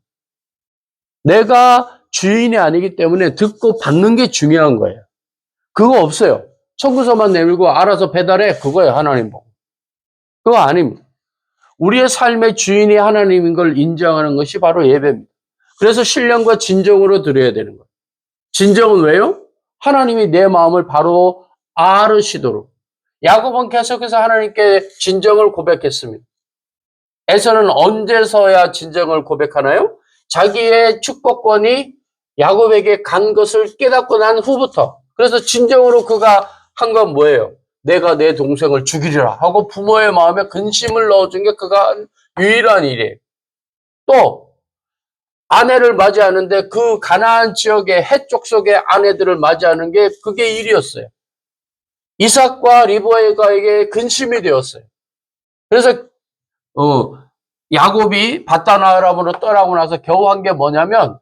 내가 주인이 아니기 때문에 듣고 받는 게 중요한 거예요. 그거 없어요. 청구서만 내밀고 알아서 배달해. 그거예요, 하나님 보고. 그거 아닙니다. 우리의 삶의 주인이 하나님인 걸 인정하는 것이 바로 예배입니다. 그래서 신령과 진정으로 드려야 되는 거예요. 진정은 왜요? 하나님이 내 마음을 바로 알으시도록. 야곱은 계속해서 하나님께 진정을 고백했습니다. 에서는 언제서야 진정을 고백하나요? 자기의 축복권이 야곱에게 간 것을 깨닫고 난 후부터. 그래서 진정으로 그가 한 건 뭐예요? 내가 내 동생을 죽이리라 하고 부모의 마음에 근심을 넣어준 게 그가 한 유일한 일이에요. 또 아내를 맞이하는데 그 가나안 지역의 해쪽 속의 아내들을 맞이하는 게 그게 일이었어요. 이삭과 리브가에게 근심이 되었어요. 그래서 야곱이 바단 아람으로 떠나고 나서 겨우 한 게 뭐냐면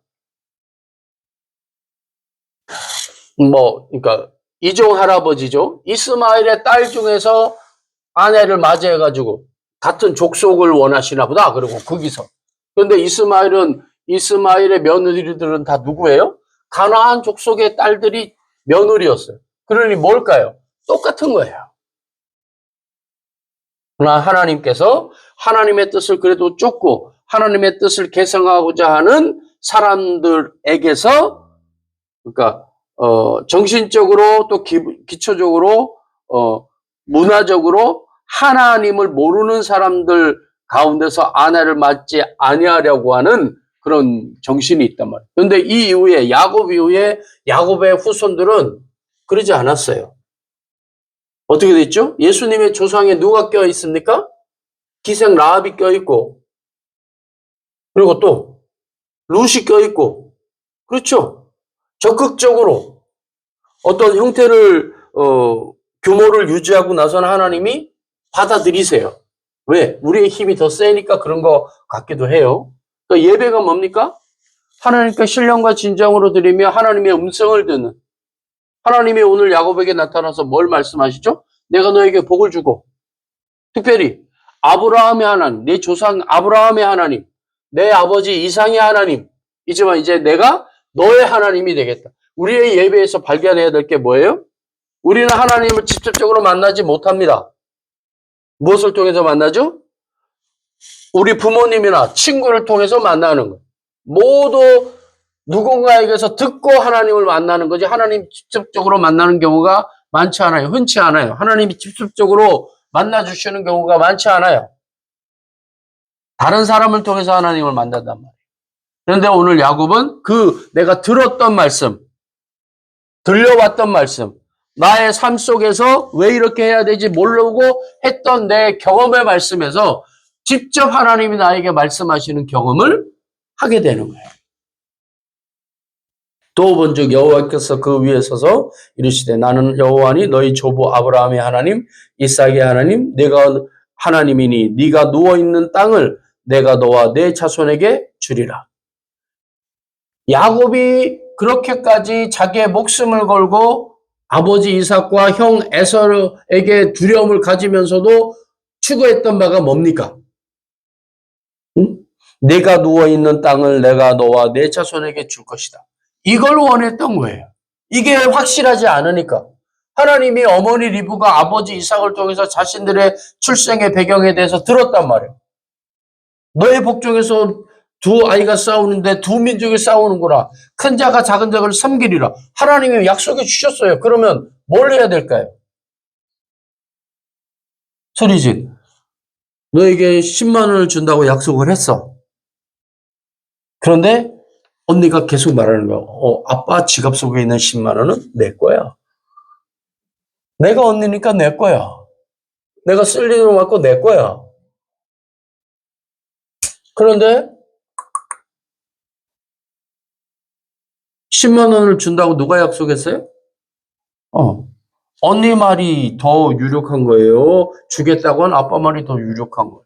그러니까 이종 할아버지죠. 이스마엘의 딸 중에서 아내를 맞이해가지고 같은 족속을 원하시나 보다. 그리고 거기서. 그런데 이스마엘의 며느리들은 다 누구예요? 가나안 족속의 딸들이 며느리였어요. 그러니 뭘까요? 똑같은 거예요. 그러나 하나님께서 하나님의 뜻을 그래도 쫓고 하나님의 뜻을 개성하고자 하는 사람들에게서 그러니까 정신적으로 또 기초적으로 문화적으로 하나님을 모르는 사람들 가운데서 아내를 맞지 아니하려고 하는 그런 정신이 있단 말이에요. 그런데 이 이후에 야곱 이후에 야곱의 후손들은 그러지 않았어요. 어떻게 됐죠? 예수님의 조상에 누가 껴 있습니까? 기생 라합이 껴 있고, 그리고 또 룻이 껴 있고, 그렇죠? 적극적으로 어떤 형태를 규모를 유지하고 나서는 하나님이 받아들이세요. 왜? 우리의 힘이 더 세니까 그런 것 같기도 해요. 또 예배가 뭡니까? 하나님께 신령과 진정으로 드리며 하나님의 음성을 듣는. 하나님이 오늘 야곱에게 나타나서 뭘 말씀하시죠? 내가 너에게 복을 주고 특별히 아브라함의 하나님, 내 조상 아브라함의 하나님, 내 아버지 이상의 하나님이지만 이제 내가 너의 하나님이 되겠다. 우리의 예배에서 발견해야 될 게 뭐예요? 우리는 하나님을 직접적으로 만나지 못합니다. 무엇을 통해서 만나죠? 우리 부모님이나 친구를 통해서 만나는 거예요. 모두 누군가에게서 듣고 하나님을 만나는 거지 하나님 직접적으로 만나는 경우가 많지 않아요. 흔치 않아요. 하나님이 직접적으로 만나주시는 경우가 많지 않아요. 다른 사람을 통해서 하나님을 만난단 말이에요. 그런데 오늘 야곱은 내가 들었던 말씀, 들려왔던 말씀, 나의 삶 속에서 왜 이렇게 해야 되지 모르고 했던 내 경험의 말씀에서 직접 하나님이 나에게 말씀하시는 경험을 하게 되는 거예요. 또 본즉 여호와께서 그 위에 서서 이르시되 나는 여호와니 너희 조부 아브라함의 하나님 이삭의 하나님 내가 하나님이니 네가 누워있는 땅을 내가 너와 내 자손에게 주리라. 야곱이 그렇게까지 자기의 목숨을 걸고 아버지 이삭과 형 에서에게 두려움을 가지면서도 추구했던 바가 뭡니까? 응? 내가 누워있는 땅을 내가 너와 내 자손에게 줄 것이다. 이걸 원했던 거예요. 이게 확실하지 않으니까. 하나님이 어머니 리브가 아버지 이삭을 통해서 자신들의 출생의 배경에 대해서 들었단 말이에요. 너의 복중에서 두 아이가 싸우는데 두 민족이 싸우는구나. 큰 자가 작은 자를 섬기리라. 하나님이 약속해 주셨어요. 그러면 뭘 해야 될까요? 소리지. 너에게 10만 원을 준다고 약속을 했어. 그런데 언니가 계속 말하는 거야. 아빠 지갑 속에 있는 10만 원은 내 거야. 내가 언니니까 내 거야. 내가 쓸 일로 맞고 내 거야. 그런데 10만 원을 준다고 누가 약속했어요? 언니 말이 더 유력한 거예요. 주겠다고 한 아빠 말이 더 유력한 거예요.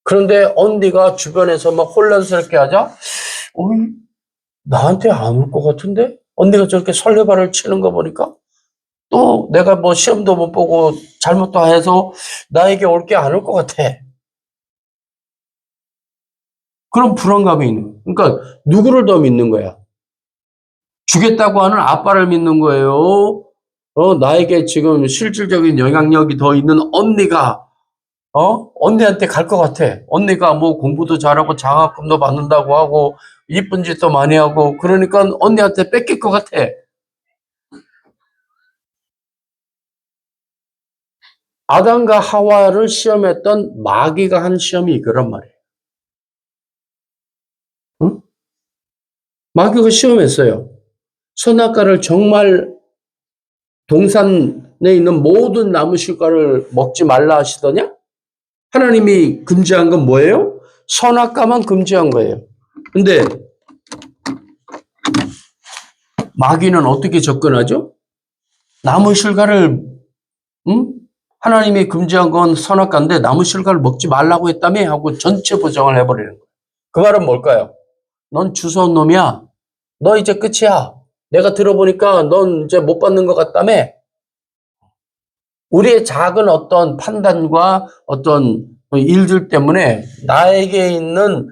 그런데 언니가 주변에서 막 혼란스럽게 하자, 나한테 안 올 것 같은데? 언니가 저렇게 설레발을 치는 거 보니까 또 내가 뭐 시험도 못 보고 잘못도 해서 나에게 올 게 안 올 것 같아. 그런 불안감이 있는 거야. 그러니까 누구를 더 믿는 거야? 주겠다고 하는 아빠를 믿는 거예요. 나에게 지금 실질적인 영향력이 더 있는 언니가, 언니한테 갈 것 같아. 언니가 뭐 공부도 잘하고 장학금도 받는다고 하고, 이쁜 짓도 많이 하고, 그러니까 언니한테 뺏길 것 같아. 아담과 하와를 시험했던 마귀가 한 시험이 이거란 말이에요. 응? 마귀가 시험했어요. 선악과를 정말 동산에 있는 모든 나무 실과를 먹지 말라 하시더냐? 하나님이 금지한 건 뭐예요? 선악과만 금지한 거예요. 근데 마귀는 어떻게 접근하죠? 나무 실과를, 응? 하나님이 금지한 건 선악과인데 나무 실과를 먹지 말라고 했다며 하고 전체 부정을 해버리는 거예요. 그 말은 뭘까요? 넌 주워온 놈이야. 너 이제 끝이야. 내가 들어보니까 넌 이제 못 받는 것 같다며. 우리의 작은 어떤 판단과 어떤 일들 때문에 나에게 있는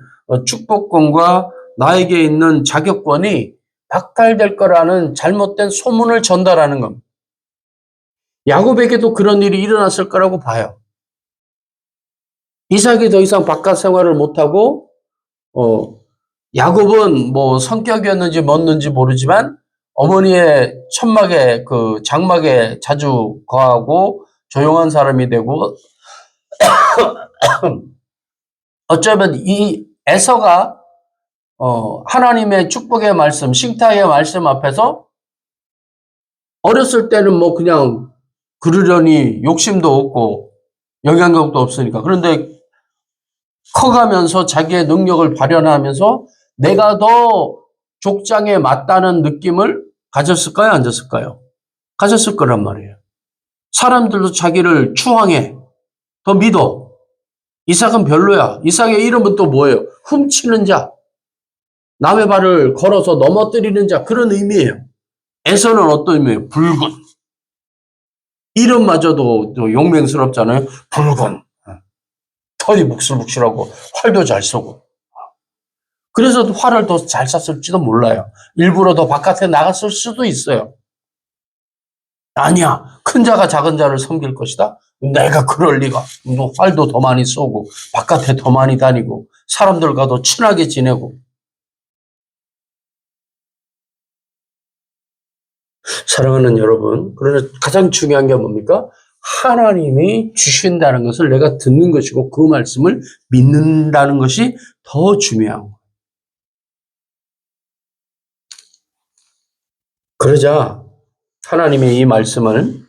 축복권과 나에게 있는 자격권이 박탈될 거라는 잘못된 소문을 전달하는 겁니다. 야곱에게도 그런 일이 일어났을 거라고 봐요. 이삭이 더 이상 바깥 생활을 못하고, 야곱은 뭐 성격이었는지 뭔지 모르지만 어머니의 천막에, 그 장막에 자주 거하고 조용한 사람이 되고, 어쩌면 이 에서가 하나님의 축복의 말씀, 싱타의 말씀 앞에서 어렸을 때는 뭐 그냥 그러려니 욕심도 없고 영향력도 없으니까. 그런데 커가면서 자기의 능력을 발현하면서 내가 더 족장에 맞다는 느낌을 가졌을까요? 안 가졌을까요? 가졌을 거란 말이에요. 사람들도 자기를 추앙해. 더 믿어. 이삭은 별로야. 이삭의 이름은 또 뭐예요? 훔치는 자. 남의 발을 걸어서 넘어뜨리는 자. 그런 의미예요. 에서는 어떤 의미예요? 붉은. 이름마저도 용맹스럽잖아요. 붉은. 털이 묵실묵실하고 활도 잘 쏘고. 그래서 활을 더 잘 쐈을지도 몰라요. 일부러 더 바깥에 나갔을 수도 있어요. 아니야. 큰 자가 작은 자를 섬길 것이다. 내가 그럴 리가. 뭐 활도 더 많이 쏘고 바깥에 더 많이 다니고 사람들과도 친하게 지내고. 사랑하는 여러분, 그러나 가장 중요한 게 뭡니까? 하나님이 주신다는 것을 내가 듣는 것이고 그 말씀을 믿는다는 것이 더 중요한 거예요. 그러자 하나님의 이 말씀을,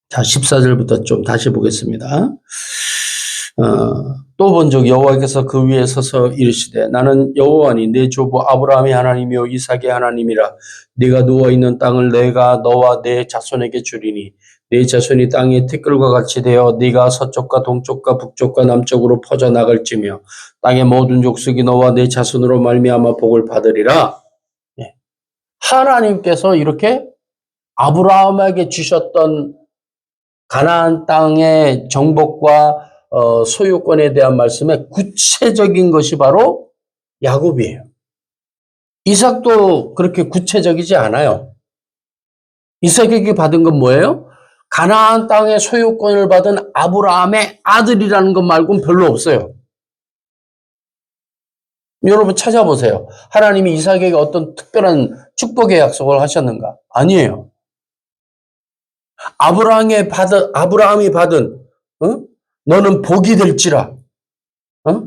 자, 14절부터 좀 다시 보겠습니다. 또 본즉 여호와께서 그 위에 서서 이르시되 나는 여호와니 내 조부 아브라함의 하나님이요 이삭의 하나님이라. 네가 누워 있는 땅을 내가 너와 내 자손에게 주리니 네 자손이 땅의 티끌과 같이 되어 네가 서쪽과 동쪽과 북쪽과 남쪽으로 퍼져 나갈지며 땅의 모든 족속이 너와 내 자손으로 말미암아 복을 받으리라. 하나님께서 이렇게 아브라함에게 주셨던 가나안 땅의 정복과 소유권에 대한 말씀의 구체적인 것이 바로 야곱이에요. 이삭도 그렇게 구체적이지 않아요. 이삭에게 받은 건 뭐예요? 가나안 땅의 소유권을 받은 아브라함의 아들이라는 것 말고는 별로 없어요. 여러분 찾아보세요. 하나님이 이삭에게 어떤 특별한 축복의 약속을 하셨는가? 아니에요. 아브라함이 받은, 너는 복이 될지라,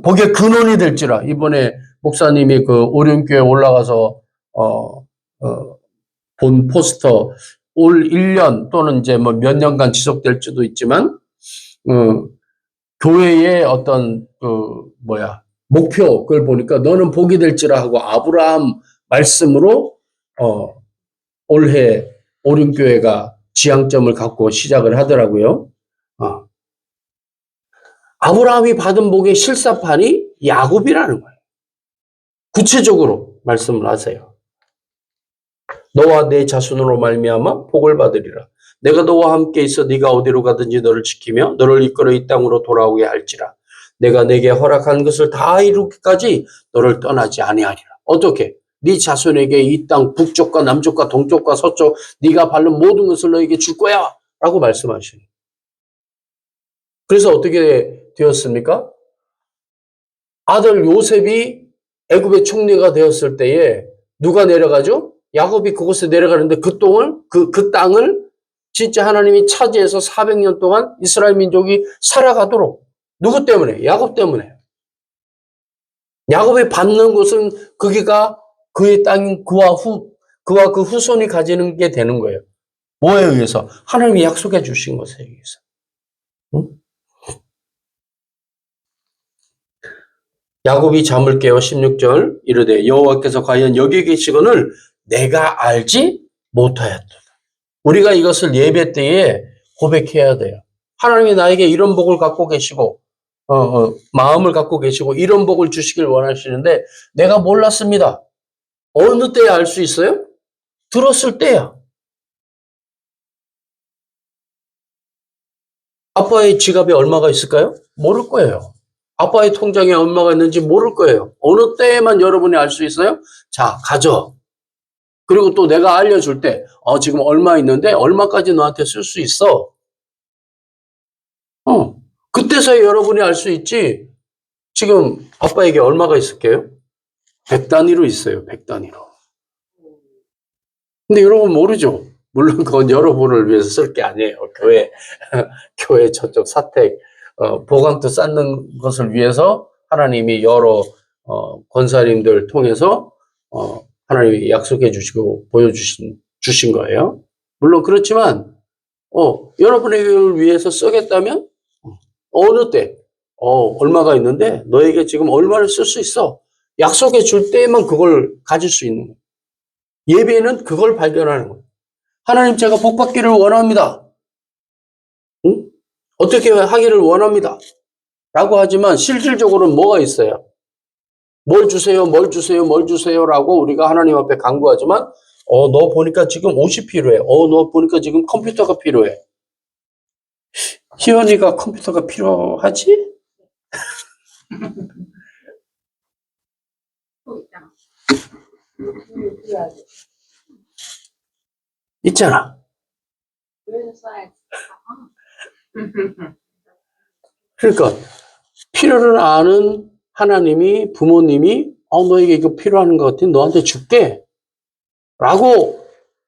복의 근원이 될지라. 이번에 목사님이 그 오륜교회 올라가서, 본 포스터, 올 1년 또는 이제 뭐 몇 년간 지속될지도 있지만, 교회의 어떤, 목표, 그걸 보니까 너는 복이 될지라 하고 아브라함 말씀으로, 올해 오륜교회가 지향점을 갖고 시작을 하더라고요. 아브라함이 받은 복의 실사판이 야곱이라는 거예요. 구체적으로 말씀을 하세요. 너와 내 자손으로 말미암아 복을 받으리라. 내가 너와 함께 있어 네가 어디로 가든지 너를 지키며 너를 이끌어 이 땅으로 돌아오게 할지라. 내가 내게 허락한 것을 다 이루기까지 너를 떠나지 아니하리라. 어떻게? 네 자손에게 이 땅 북쪽과 남쪽과 동쪽과 서쪽 네가 밟는 모든 것을 너에게 줄 거야 라고 말씀하시는. 그래서 어떻게 되었습니까? 아들 요셉이 애굽의 총리가 되었을 때에 누가 내려가죠? 야곱이 그곳에 내려가는데 그 땅을 진짜 하나님이 차지해서 400년 동안 이스라엘 민족이 살아가도록 누구 때문에? 야곱 때문에. 야곱이 받는 것은 거기가 그의 땅인 그와 그 후손이 가지는 게 되는 거예요. 뭐에 의해서? 하나님이 약속해 주신 것에 의해서. 응? 야곱이 잠을 깨어 16절 이르되 여호와께서 과연 여기 계시거늘 내가 알지 못하였도다. 우리가 이것을 예배 때에 고백해야 돼요. 하나님이 나에게 이런 복을 갖고 계시고 마음을 갖고 계시고 이런 복을 주시길 원하시는데 내가 몰랐습니다. 어느 때에 알 수 있어요? 들었을 때야. 아빠의 지갑에 얼마가 있을까요? 모를 거예요. 아빠의 통장에 얼마가 있는지 모를 거예요. 어느 때에만 여러분이 알 수 있어요? 자, 가져. 그리고 또 내가 알려줄 때, 지금 얼마 있는데 얼마까지 너한테 쓸 수 있어. 그때서야 여러분이 알 수 있지. 지금 아빠에게 얼마가 있을게요? 100단위로 있어요. 100단위로. 근데 여러분 모르죠. 물론 그건 여러분을 위해서 쓸 게 아니에요. 교회 저쪽 사택, 보강도 쌓는 것을 위해서 하나님이 여러, 권사님들 통해서, 하나님이 약속해 주시고 주신 거예요. 물론 그렇지만, 여러분을 위해서 쓰겠다면, 어느 때, 얼마가 있는데 너에게 지금 얼마를 쓸 수 있어. 약속해 줄 때에만 그걸 가질 수 있는 거예요. 예배는 그걸 발견하는 거예요. 하나님 제가 복 받기를 원합니다. 응? 어떻게 하기를 원합니다. 라고 하지만 실질적으로는 뭐가 있어요? 뭘 주세요, 뭘 주세요, 뭘 주세요 라고 우리가 하나님 앞에 간구하지만 너 보니까 지금 옷이 필요해. 너 보니까 지금 컴퓨터가 필요해. 희연이가 컴퓨터가 필요하지? 있잖아. 그러니까 필요를 아는 하나님이 부모님이 너에게 이거 필요한 것 같아. 너한테 줄게. 라고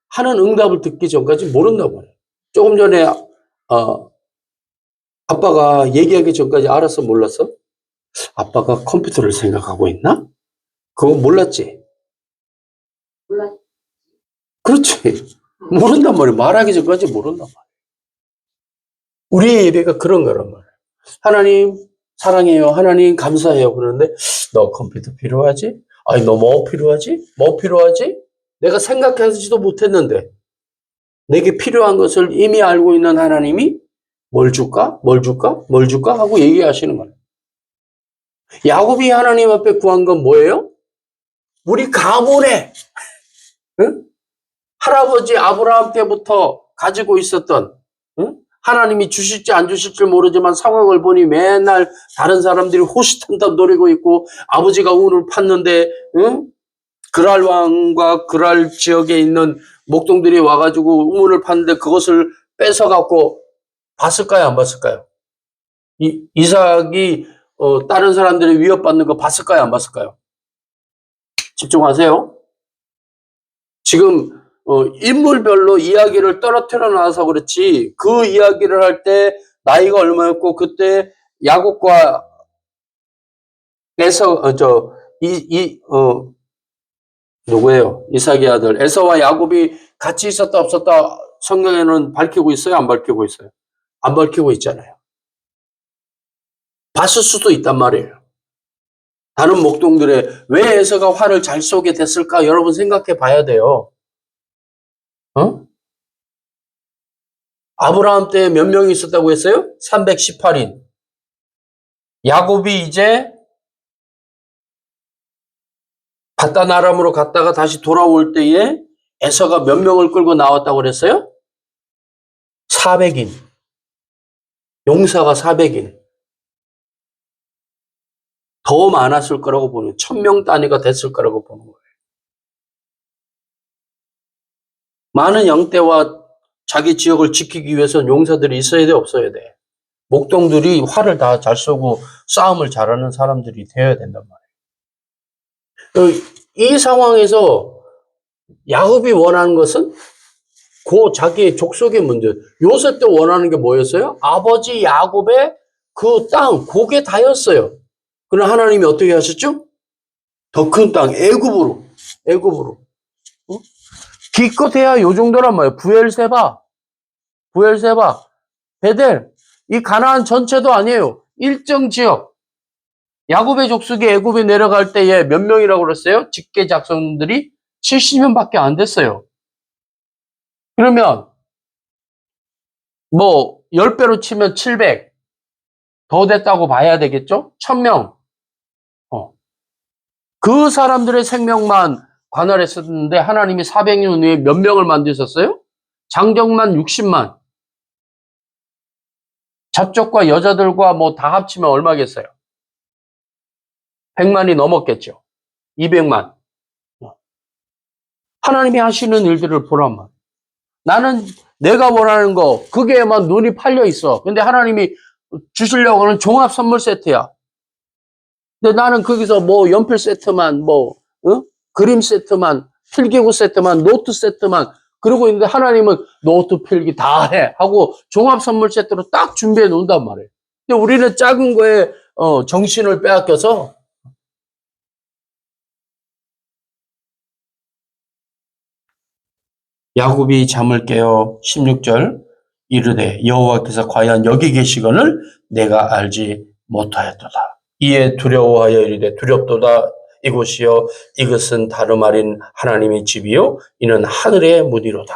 하는 응답을 듣기 전까지 모른다고 해요. 조금 전에 아빠가 얘기하기 전까지 알았어 몰랐어? 아빠가 컴퓨터를 생각하고 있나? 그거 몰랐지? 몰랐. 그렇지. 모른단 말이야. 말하기 전까지 모른단 말이야. 우리의 예배가 그런 거란 말이야. 하나님 사랑해요. 하나님 감사해요. 그러는데 너 컴퓨터 필요하지? 아니 너 뭐 필요하지? 뭐 필요하지? 내가 생각하지도 못했는데 내게 필요한 것을 이미 알고 있는 하나님이 뭘 줄까? 뭘 줄까? 뭘 줄까? 하고 얘기하시는 거예요. 야곱이 하나님 앞에 구한 건 뭐예요? 우리 가문에 응? 할아버지 아브라함 때부터 가지고 있었던 응? 하나님이 주실지 안 주실지 모르지만 상황을 보니 맨날 다른 사람들이 호시탐탐 노리고 있고 아버지가 운을 팠는데 응? 그랄 왕과 그랄 지역에 있는 목동들이 와가지고 우물을 팠는데 그것을 뺏어갖고 봤을까요? 안 봤을까요? 이삭이 다른 사람들이 위협받는 거 봤을까요? 안 봤을까요? 집중하세요. 지금 인물별로 이야기를 떨어뜨려 놔서 그렇지 그 이야기를 할 때 나이가 얼마였고 그때 야곱과 누구예요? 이삭의 아들 에서와 야곱이 같이 있었다 없었다 성경에는 밝히고 있어요? 안 밝히고 있어요? 안 밝히고 있잖아요. 봤을 수도 있단 말이에요. 다른 목동들의 왜 에서가 화를 잘 쏘게 됐을까? 여러분 생각해 봐야 돼요. 아브라함 때 몇 명이 있었다고 했어요? 318인. 야곱이 이제 바단 아람으로 갔다가 다시 돌아올 때에 에서가 몇 명을 끌고 나왔다고 그랬어요? 400인. 용사가 400인. 더 많았을 거라고 보는, 1000명 단위가 됐을 거라고 보는 거예요. 많은 양떼와 자기 지역을 지키기 위해서는 용사들이 있어야 돼, 없어야 돼? 목동들이 활을 다 잘 쏘고 싸움을 잘하는 사람들이 되어야 된단 말이에요. 이 상황에서 야곱이 원하는 것은 자기의 족속의 문제. 요셉 때 원하는 게 뭐였어요? 아버지 야곱의 그 땅, 그게 다였어요. 그러나 하나님이 어떻게 하셨죠? 더 큰 땅, 애굽으로. 어? 기껏해야 요 정도란 말이에요. 부엘세바, 베델. 이 가나안 전체도 아니에요. 일정 지역. 야곱의 족속이 애굽에 내려갈 때에 몇 명이라고 그랬어요? 직계 작성들이 70명밖에 안 됐어요. 그러면 뭐 10배로 치면 700. 더 됐다고 봐야 되겠죠? 1000명. 그 사람들의 생명만 관할했었는데 하나님이 400년 후에 몇 명을 만드셨어요? 장정만 60만. 잡족과 여자들과 뭐 다 합치면 얼마겠어요? 100만이 넘었겠죠. 200만. 하나님이 하시는 일들을 보란 말. 나는 내가 원하는 거 그게만 눈이 팔려 있어. 근데 하나님이 주시려고 하는 종합 선물 세트야. 근데 나는 거기서 뭐 연필 세트만, 그림 세트만, 필기구 세트만, 노트 세트만 그러고 있는데 하나님은 노트, 필기 다 해 하고 종합 선물 세트로 딱 준비해 놓는단 말이에요. 근데 우리는 작은 거에 정신을 빼앗겨서 야곱이 잠을 깨어 16절 이르되 여호와께서 과연 여기 계시거늘 내가 알지 못하였도다. 이에 두려워하여 이르되 두렵도다. 이곳이요 이것은 다름 아닌 하나님의 집이요 이는 하늘의 문이로다.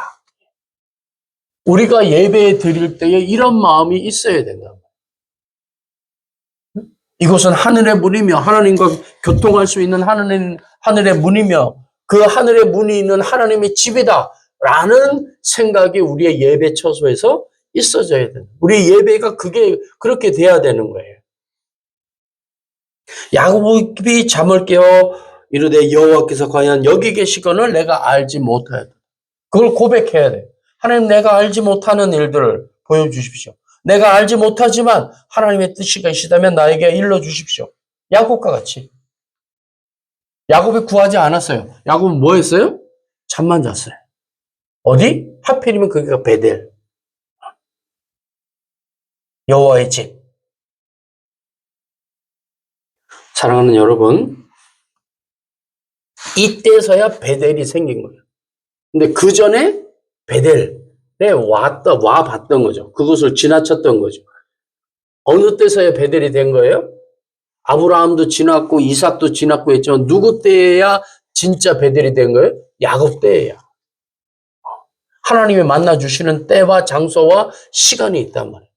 우리가 예배 드릴 때에 이런 마음이 있어야 된다. 이곳은 하늘의 문이며 하나님과 교통할 수 있는 하늘의 문이며 그 하늘의 문이 있는 하나님의 집이다. 라는 생각이 우리의 예배 처소에서 있어져야 된다. 우리 예배가 그렇게 돼야 되는 거예요. 야곱이 잠을 깨어 이르되 여호와께서 과연 여기 계시거늘 내가 알지 못하였다. 그걸 고백해야 돼. 하나님 내가 알지 못하는 일들을 보여주십시오. 내가 알지 못하지만 하나님의 뜻이 계시다면 나에게 일러주십시오. 야곱과 같이. 야곱이 구하지 않았어요. 야곱은 뭐 했어요? 잠만 잤어요. 어디? 하필이면 거기가 베델. 여호와의 집. 사랑하는 여러분, 이때서야 베델이 생긴 거예요. 근데 그 전에 베델에 와봤던 거죠. 그곳을 지나쳤던 거죠. 어느 때서야 베델이 된 거예요? 아브라함도 지났고 이삭도 지났고 했지만 누구 때야 진짜 베델이 된 거예요? 야곱 때예요. 하나님이 만나주시는 때와 장소와 시간이 있단 말이에요.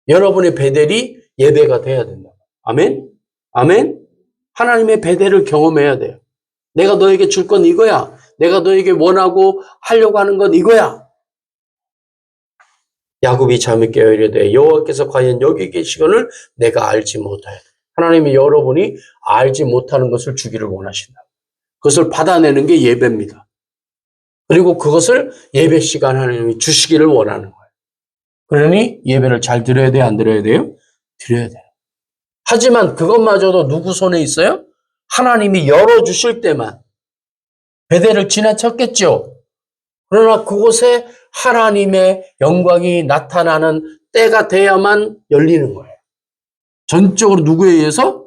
여러분의 베델이 예배가 돼야 된다. 아멘? 아멘? 하나님의 베델을 경험해야 돼요. 내가 너에게 줄 건 이거야. 내가 너에게 원하고 하려고 하는 건 이거야. 야곱이 잠이 깨어 이르되 여호와께서 과연 여기 계시거늘 내가 알지 못하였다. 하나님이 여러분이 알지 못하는 것을 주기를 원하신다. 그것을 받아내는 게 예배입니다. 그리고 그것을 예배 시간 하나님이 주시기를 원하는 거예요. 그러니 예배를 잘 드려야 돼요? 안 드려야 돼요? 드려야 돼요. 하지만 그것마저도 누구 손에 있어요? 하나님이 열어주실 때만. 베델을 지나쳤겠죠. 그러나 그곳에 하나님의 영광이 나타나는 때가 돼야만 열리는 거예요. 전적으로 누구에 의해서?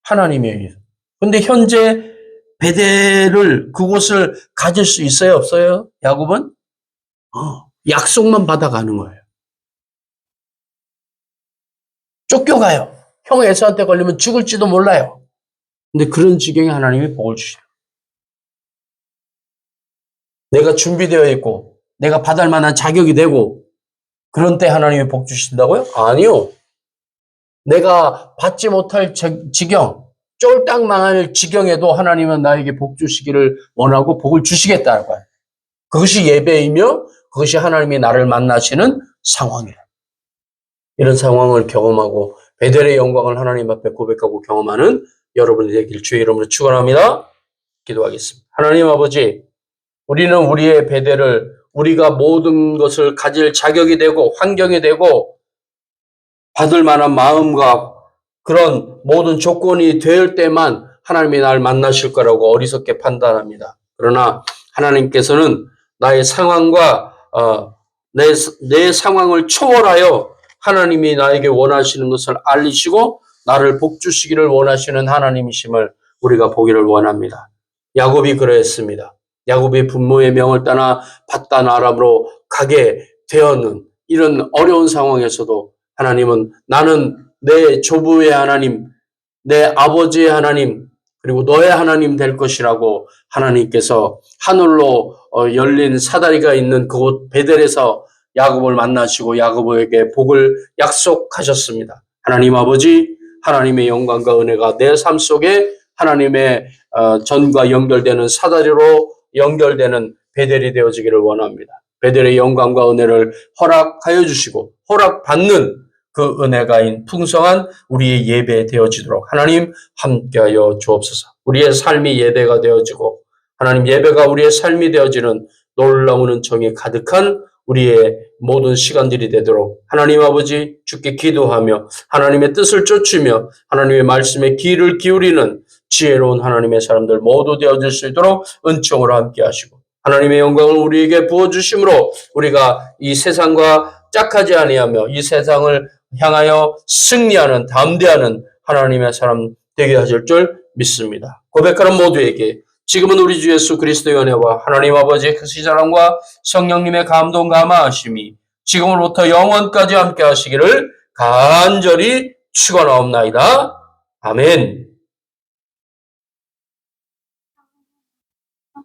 하나님에 의해서. 근데 현재 베델을 그곳을 가질 수 있어요? 없어요? 야곱은? 약속만 받아가는 거예요. 쫓겨가요. 형 에서한테 걸리면 죽을지도 몰라요. 근데 그런 지경에 하나님이 복을 주셔요. 내가 준비되어 있고 내가 받을 만한 자격이 되고 그런 때 하나님이 복 주신다고요? 아니요. 내가 받지 못할 지경, 쫄딱 망할 지경에도 하나님은 나에게 복 주시기를 원하고 복을 주시겠다는 거예요. 그것이 예배이며 그것이 하나님이 나를 만나시는 상황이에요. 이런 상황을 경험하고 베델의 영광을 하나님 앞에 고백하고 경험하는 여러분이 되길 주의 이름으로 축원합니다. 기도하겠습니다. 하나님 아버지, 우리는 우리의 베델을 우리가 모든 것을 가질 자격이 되고 환경이 되고 받을 만한 마음과 그런 모든 조건이 될 때만 하나님이 날 만나실 거라고 어리석게 판단합니다. 그러나 하나님께서는 나의 상황과 내 상황을 초월하여 하나님이 나에게 원하시는 것을 알리시고 나를 복주시기를 원하시는 하나님이심을 우리가 보기를 원합니다. 야곱이 그러했습니다. 야곱이 부모의 명을 따나 밧단 아람으로 가게 되었는 이런 어려운 상황에서도 하나님은 나는 내 조부의 하나님, 내 아버지의 하나님, 그리고 너의 하나님 될 것이라고 하나님께서 하늘로 열린 사다리가 있는 그곳 베델에서 야곱을 만나시고 야곱에게 복을 약속하셨습니다. 하나님 아버지, 하나님의 영광과 은혜가 내 삶 속에 하나님의 전과 연결되는 사다리로 연결되는 베델이 되어지기를 원합니다. 베델의 영광과 은혜를 허락하여 주시고 허락받는 그 은혜가 풍성한 우리의 예배 되어지도록 하나님 함께하여 주옵소서. 우리의 삶이 예배가 되어지고 하나님 예배가 우리의 삶이 되어지는 놀라운 은총이 가득한 우리의 모든 시간들이 되도록 하나님 아버지 주께 기도하며 하나님의 뜻을 쫓으며 하나님의 말씀에 귀를 기울이는 지혜로운 하나님의 사람들 모두 되어질 수 있도록 은총으로 함께 하시고 하나님의 영광을 우리에게 부어주심으로 우리가 이 세상과 짝하지 아니하며 이 세상을 향하여 승리하는 담대하는 하나님의 사람 되게 하실 줄 믿습니다. 고백하는 모두에게 지금은 우리 주 예수 그리스도의 은혜와 하나님 아버지의 크신 사랑과 성령님의 감동 감화하심이 지금으로부터 영원까지 함께 하시기를 간절히 축원하옵나이다. 아멘. 아,